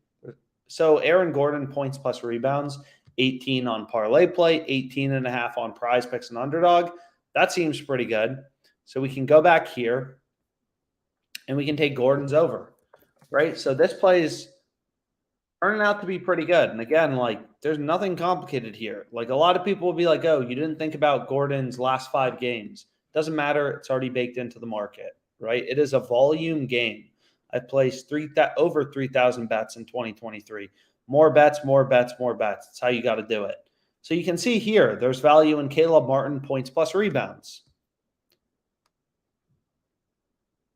So Aaron Gordon, points plus rebounds, 18 on parlay play, 18.5 on prize picks and underdog. That seems pretty good. So we can go back here and we can take Gordon's over, right? So this play is turning out to be pretty good. And again, like there's nothing complicated here. Like a lot of people will be like, oh, you didn't think about Gordon's last 5 games. Doesn't matter. It's already baked into the market, right? It is a volume game. I placed over 3,000 bets in 2023. More bets, more bets, more bets. That's how you got to do it. So you can see here, there's value in Caleb Martin, points plus rebounds.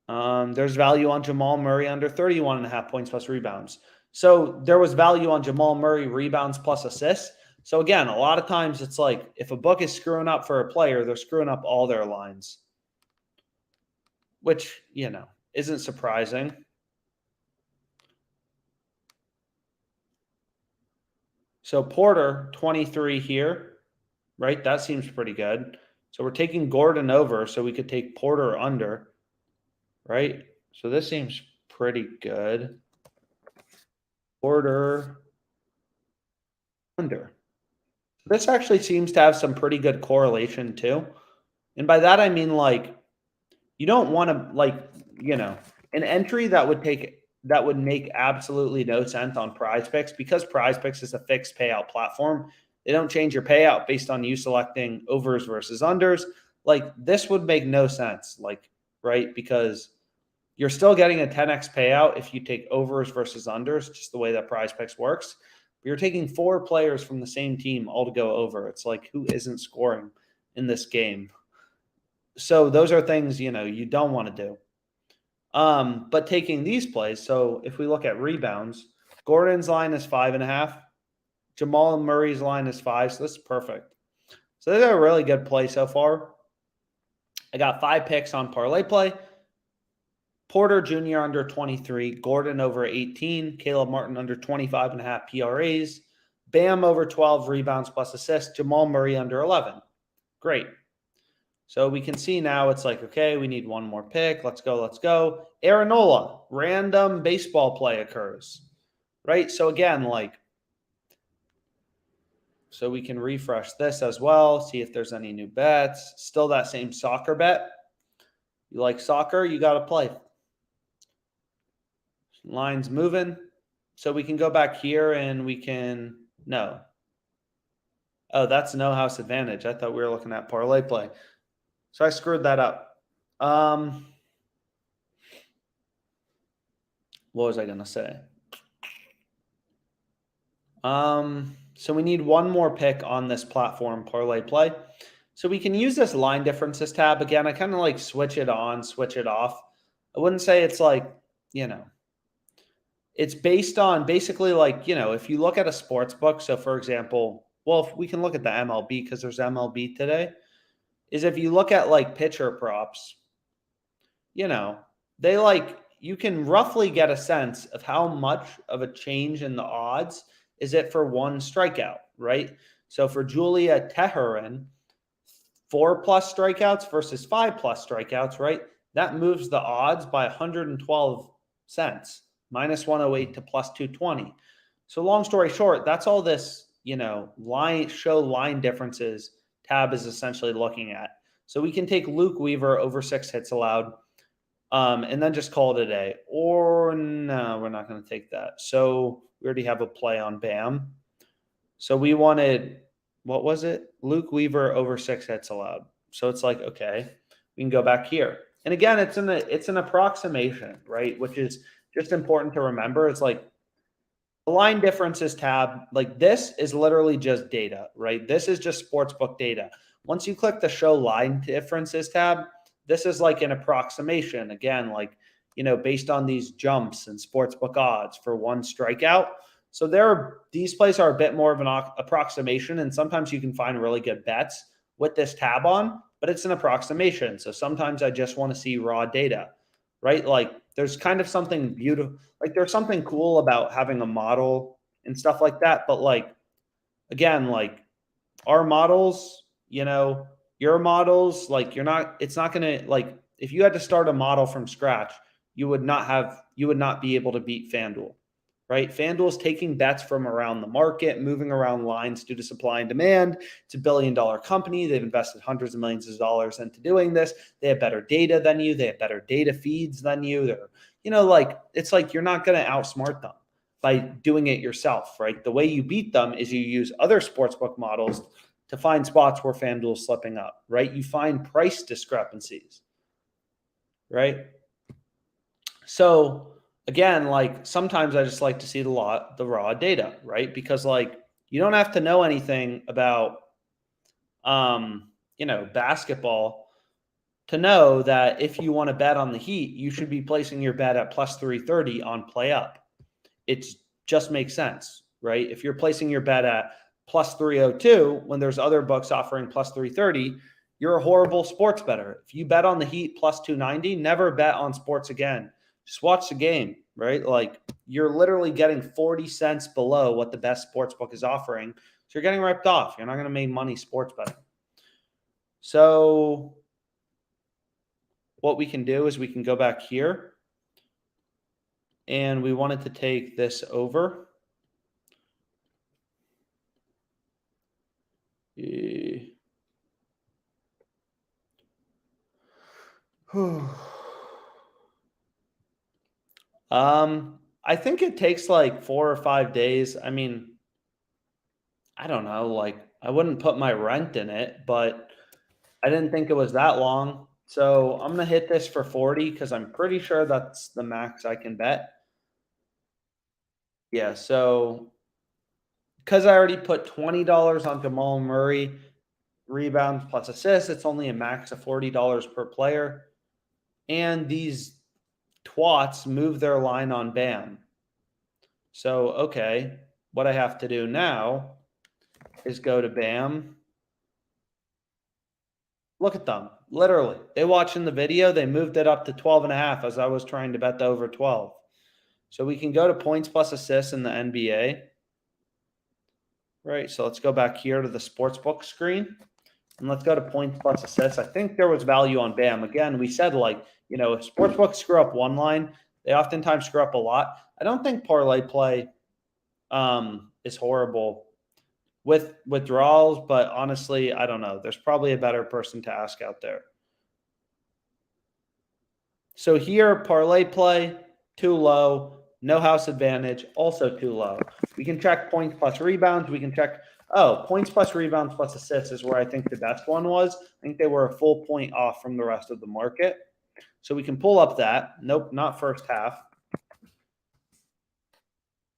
There's value on Jamal Murray under 31.5 points plus rebounds. So there was value on Jamal Murray rebounds plus assists. So again, a lot of times it's like if a book is screwing up for a player, they're screwing up all their lines, which, isn't surprising. So Porter, 23 here, right? That seems pretty good. So we're taking Gordon over, so we could take Porter under, right? So this seems pretty good. Porter under. This actually seems to have some pretty good correlation too. And by that, I mean, like, you don't want to, like, an entry that would make absolutely no sense on Prize Picks, because Prize Picks is a fixed payout platform. They don't change your payout based on you selecting overs versus unders. Like, this would make no sense, like, right? Because you're still getting a 10x payout if you take overs versus unders, just the way that Prize Picks works. But you're taking 4 players from the same team all to go over. It's like, who isn't scoring in this game? So those are things, you don't want to do. But taking these plays, so if we look at rebounds, Gordon's line is 5.5. Jamal Murray's line is 5. So this is perfect. So this is a really good play so far. I got 5 picks on parlay play. Porter Jr. under 23, Gordon over 18, Caleb Martin under 25.5 PRAs, Bam over 12 rebounds plus assists, Jamal Murray under 11. Great. So we can see now it's like, okay, we need one more pick. Let's go, let's go. Aaronola, random baseball play occurs, right? So again, like, so we can refresh this as well, see if there's any new bets. Still that same soccer bet. You like soccer, you got to play. Lines moving. So we can go back here and we can, no. Oh, that's no house advantage. I thought we were looking at parlay play. So I screwed that up. What was I going to say? So we need one more pick on this platform, parlay play. So we can use this line differences tab. Again, I kind of like switch it on, switch it off. I wouldn't say it's like, it's based on basically like, if you look at a sports book. So for example, well, if we can look at the MLB because there's MLB today, is if you look at like pitcher props, they like, you can roughly get a sense of how much of a change in the odds is it for one strikeout, right? So for Julia Teheran, 4+ strikeouts versus 5+ strikeouts, right? That moves the odds by 112 cents, -108 to +220. So long story short, that's all this, line differences tab is essentially looking at. So we can take Luke Weaver over 6 hits allowed, and then just call it a day. Or no, we're not going to take that. So we already have a play on Bam. So we wanted, what was it? Luke Weaver over 6 hits allowed. So it's like, okay, we can go back here. And again, it's an approximation, right? Which is just important to remember. It's like the line differences tab, like this is literally just data, right? This is just sportsbook data. Once you click the show line differences tab, this is like an approximation. Again, like, based on these jumps and sportsbook odds for one strikeout. So these plays are a bit more of an approximation, and sometimes you can find really good bets with this tab on, but it's an approximation. So sometimes I just want to see raw data, right? Like there's kind of something beautiful, like there's something cool about having a model and stuff like that. But like, again, like our models, your models, like it's not going to, like, if you had to start a model from scratch, you would not be able to beat FanDuel, right? FanDuel is taking bets from around the market, moving around lines due to supply and demand. It's a $1 billion company. They've invested hundreds of millions of dollars into doing this. They have better data than you. They have better data feeds than you. They're, like, it's like you're not going to outsmart them by doing it yourself, right? The way you beat them is you use other sportsbook models to find spots where FanDuel's slipping up, right? You find price discrepancies, right? So again, like sometimes I just like to see the raw data, right? Because like you don't have to know anything about, basketball to know that if you want to bet on the Heat, you should be placing your bet at +330 on play up. It just makes sense, right? If you're placing your bet at +302 when there's other books offering +330, you're a horrible sports bettor. If you bet on the Heat +290, never bet on sports again. Just watch the game, right? Like you're literally getting 40 cents below what the best sports book is offering. So you're getting ripped off. You're not going to make money sports betting. So what we can do is we can go back here and we wanted to take this over. I think it takes like 4 or 5 days. I mean, I don't know, like I wouldn't put my rent in it, but I didn't think it was that long. So I'm going to hit this for 40 because I'm pretty sure that's the max I can bet. Yeah, so because I already put $20 on Jamal Murray, rebounds plus assists, it's only a max of $40 per player. And these twats move their line on Bam. So, okay, what I have to do now is go to Bam. Look at them. Literally. They watching the video, they moved it up to 12.5 as I was trying to bet the over 12. So we can go to points plus assists in the NBA. Right. So let's go back here to the sportsbook screen. And let's go to points plus assists. I think there was value on Bam. Again, we said like, if sportsbooks screw up one line, they oftentimes screw up a lot. I don't think parlay play is horrible with withdrawals, but honestly, I don't know. There's probably a better person to ask out there. So here, parlay play, too low. No house advantage, also too low. We can check points plus rebounds. We can check, points plus rebounds plus assists is where I think the best one was. I think they were a full point off from the rest of the market. So we can pull up that. Nope, not first half.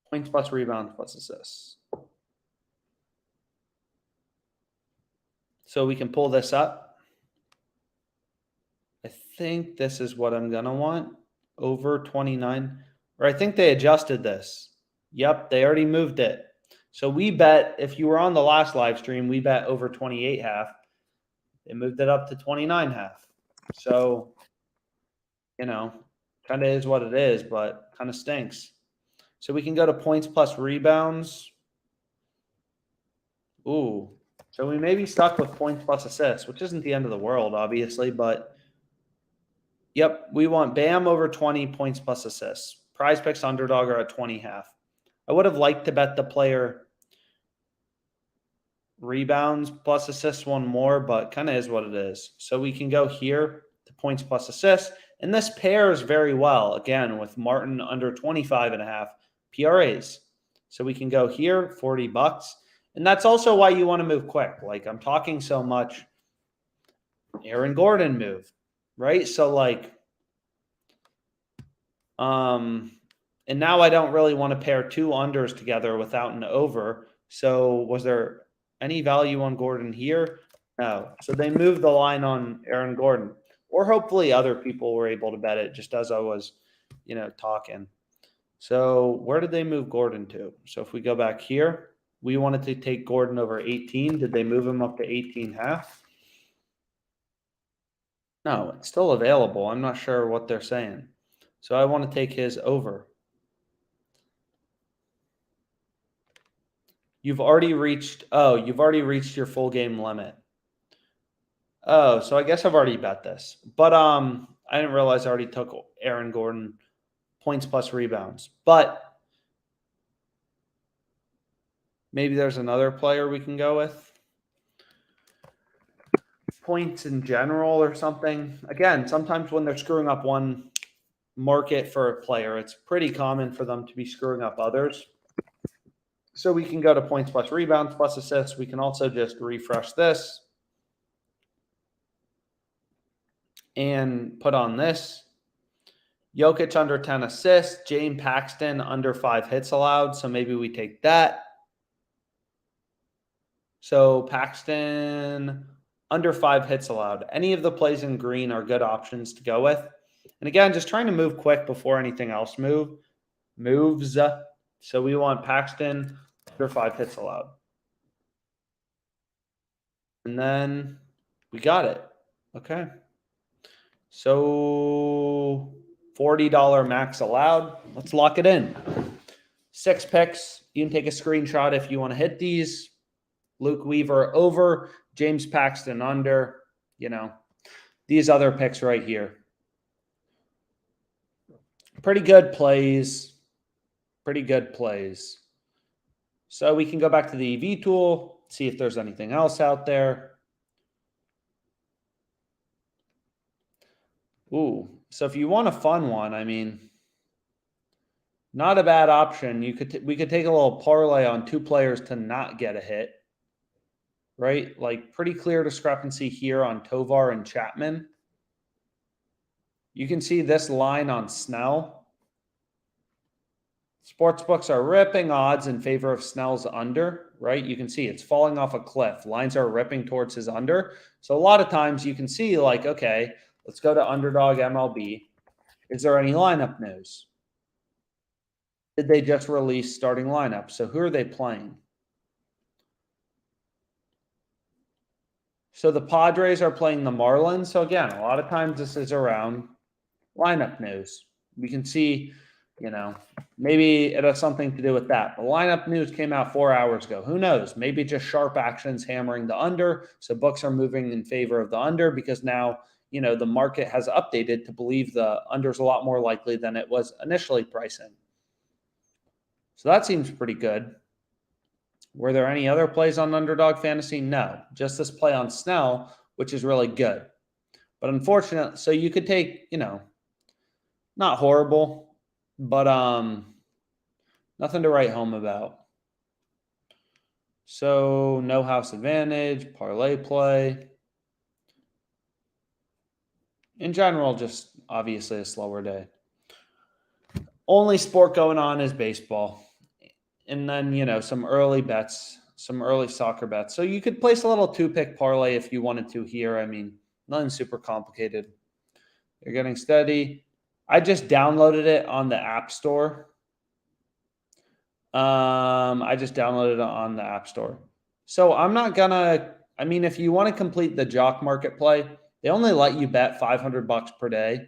Points plus rebounds plus assists. So we can pull this up. I think this is what I'm going to want. Over 29. Or I think they adjusted this. Yep, they already moved it. So we bet, if you were on the last live stream, we bet over 28 half. They moved it up to 29 half. So, kind of is what it is, but kind of stinks. So we can go to points plus rebounds. Ooh. So we may be stuck with points plus assists, which isn't the end of the world, obviously, but yep, we want Bam over 20 points plus assists. Prize picks underdog are at 20 half. I would have liked to bet the player rebounds plus assists one more, but kind of is what it is. So we can go here to points plus assists, and this pairs very well, again, with Martin under 25.5 PRAs. So we can go here, $40. And that's also why you want to move quick. Like I'm talking so much, Aaron Gordon move, right? So and now I don't really want to pair two unders together without an over. So was there any value on Gordon here? No. So they moved the line on Aaron Gordon, or hopefully other people were able to bet it just as I was, talking. So where did they move Gordon to? So if we go back here, we wanted to take Gordon over 18. Did they move him up to 18 half? No, it's still available. I'm not sure what they're saying. So I want to take his over. You've already reached your full game limit. Oh, so I guess I've already bet this. But I didn't realize I already took Aaron Gordon points plus rebounds. But maybe there's another player we can go with. Points in general or something. Again, sometimes when they're screwing up one market for a player, it's pretty common for them to be screwing up others. So we can go to points plus rebounds plus assists. We can also just refresh this and put on this. Jokic under 10 assists. James Paxton under 5 hits allowed. So maybe we take that. So Paxton under 5 hits allowed. Any of the plays in green are good options to go with. And again, just trying to move quick before anything else moves. So we want Paxton under 5 hits allowed. And then we got it. Okay. So $40 max allowed. Let's lock it in. 6 picks. You can take a screenshot if you want to hit these. Luke Weaver over, James Paxton under, these other picks right here. Pretty good plays. Pretty good plays. So we can go back to the EV tool, see if there's anything else out there. Ooh, so if you want a fun one, I mean, not a bad option. We could take a little parlay on 2 players to not get a hit. Right? Like pretty clear discrepancy here on Tovar and Chapman. You can see this line on Snell. Sportsbooks are ripping odds in favor of Snell's under, right? You can see it's falling off a cliff. Lines are ripping towards his under. So a lot of times you can see like, okay, let's go to Underdog MLB. Is there any lineup news? Did they just release starting lineup? So who are they playing? So the Padres are playing the Marlins. So again, a lot of times this is around lineup news. We can see, maybe it has something to do with that. The lineup news came out 4 hours ago. Who knows? Maybe just sharp actions hammering the under. So books are moving in favor of the under because now, the market has updated to believe the under is a lot more likely than it was initially pricing. So that seems pretty good. Were there any other plays on Underdog Fantasy? No, just this play on Snell, which is really good. But unfortunately, so you could take, not horrible, but nothing to write home about. So no house advantage, parlay play. In general, just obviously a slower day. Only sport going on is baseball. And then, some early bets, some early soccer bets. So you could place a little 2-pick parlay if you wanted to here. I mean, nothing super complicated. You're getting steady. I just downloaded it on the App Store. I just downloaded it on the App Store. So I'm not going to, if you want to complete the jock market play, they only let you bet $500 per day.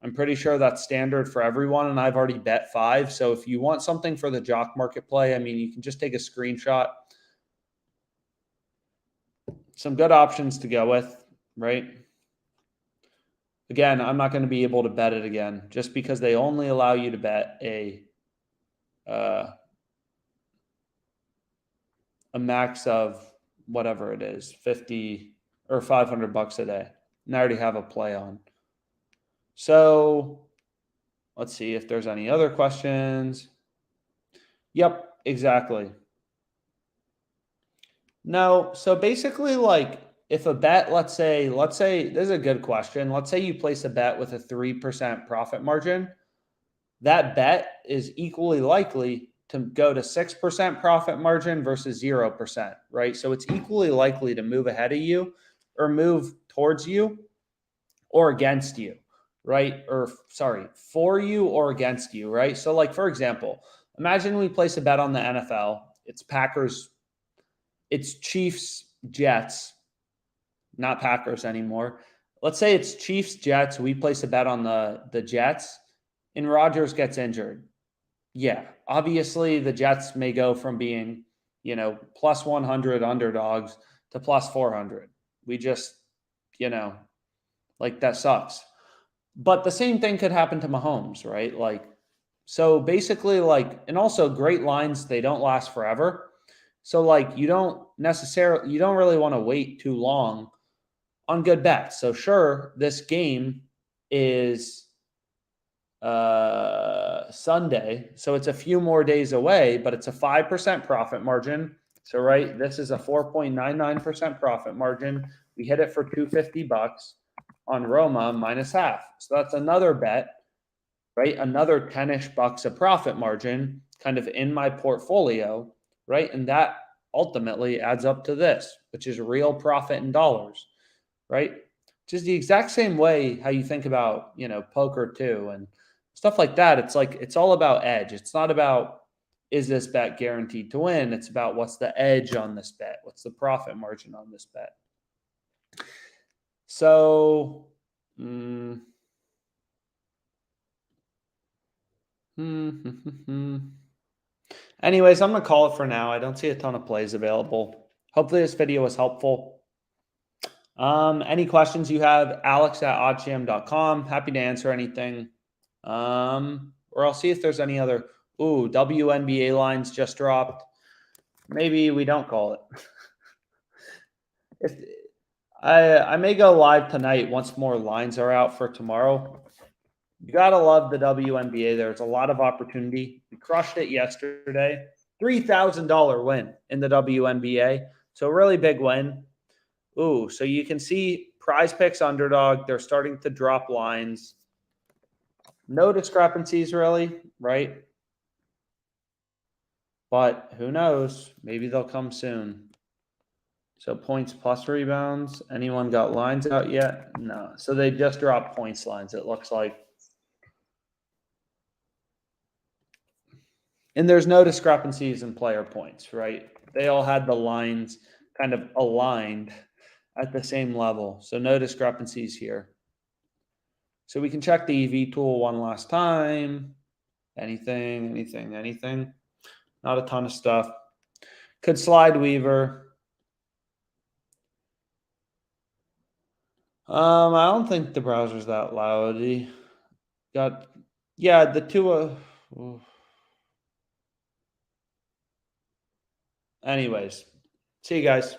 I'm pretty sure that's standard for everyone, and I've already bet 5. So if you want something for the jock market play, you can just take a screenshot. Some good options to go with, right? Again, I'm not going to be able to bet it again just because they only allow you to bet a max of whatever it is, 50 or $500 a day. And I already have a play on. So let's see if there's any other questions. Yep, exactly. No, so basically like if a bet, let's say, this is a good question. Let's say you place a bet with a 3% profit margin. That bet is equally likely to go to 6% profit margin versus 0%, right? So it's equally likely to move ahead of you or move towards you or against you, right? Or sorry, for you or against you, right? So like, for example, imagine we place a bet on the NFL. It's Packers, it's Chiefs, Jets, not Packers anymore. Let's say it's Chiefs, Jets. We place a bet on the Jets and Rodgers gets injured. Yeah, obviously the Jets may go from being, plus 100 underdogs to plus 400. We just, like that sucks. But the same thing could happen to Mahomes, right? Like, so basically like, and also great lines, they don't last forever. So like you don't really want to wait too long on good bets. So sure, this game is Sunday, so it's a few more days away, but it's a 5% profit margin. So right, this is a 4.99% profit margin. We hit it for $250 on Roma minus half. So that's another bet, right? Another 10-ish bucks of profit margin kind of in my portfolio, right? And that ultimately adds up to this, which is real profit in dollars, right? Just the exact same way how you think about, poker too and stuff like that. It's like, it's all about edge. It's not about, is this bet guaranteed to win? It's about what's the edge on this bet? What's the profit margin on this bet? So, Anyways, I'm going to call it for now. I don't see a ton of plays available. Hopefully this video was helpful. Any questions you have, alex@oddsham.com. Happy to answer anything. Or I'll see if there's any other. Ooh, WNBA lines just dropped. Maybe we don't call it. If I may go live tonight once more lines are out for tomorrow. You got to love the WNBA. There's a lot of opportunity. We crushed it yesterday. $3,000 win in the WNBA. So really big win. Ooh, so you can see Prize Picks underdog. They're starting to drop lines. No discrepancies really, right? But who knows? Maybe they'll come soon. So points plus rebounds. Anyone got lines out yet? No. So they just dropped points lines, it looks like. And there's no discrepancies in player points, right? They all had the lines kind of aligned at the same level. So no discrepancies here. So we can check the EV tool one last time. Anything. Not a ton of stuff. Could slide Weaver. I don't think the browser's that loud. The two. Anyways, see you guys.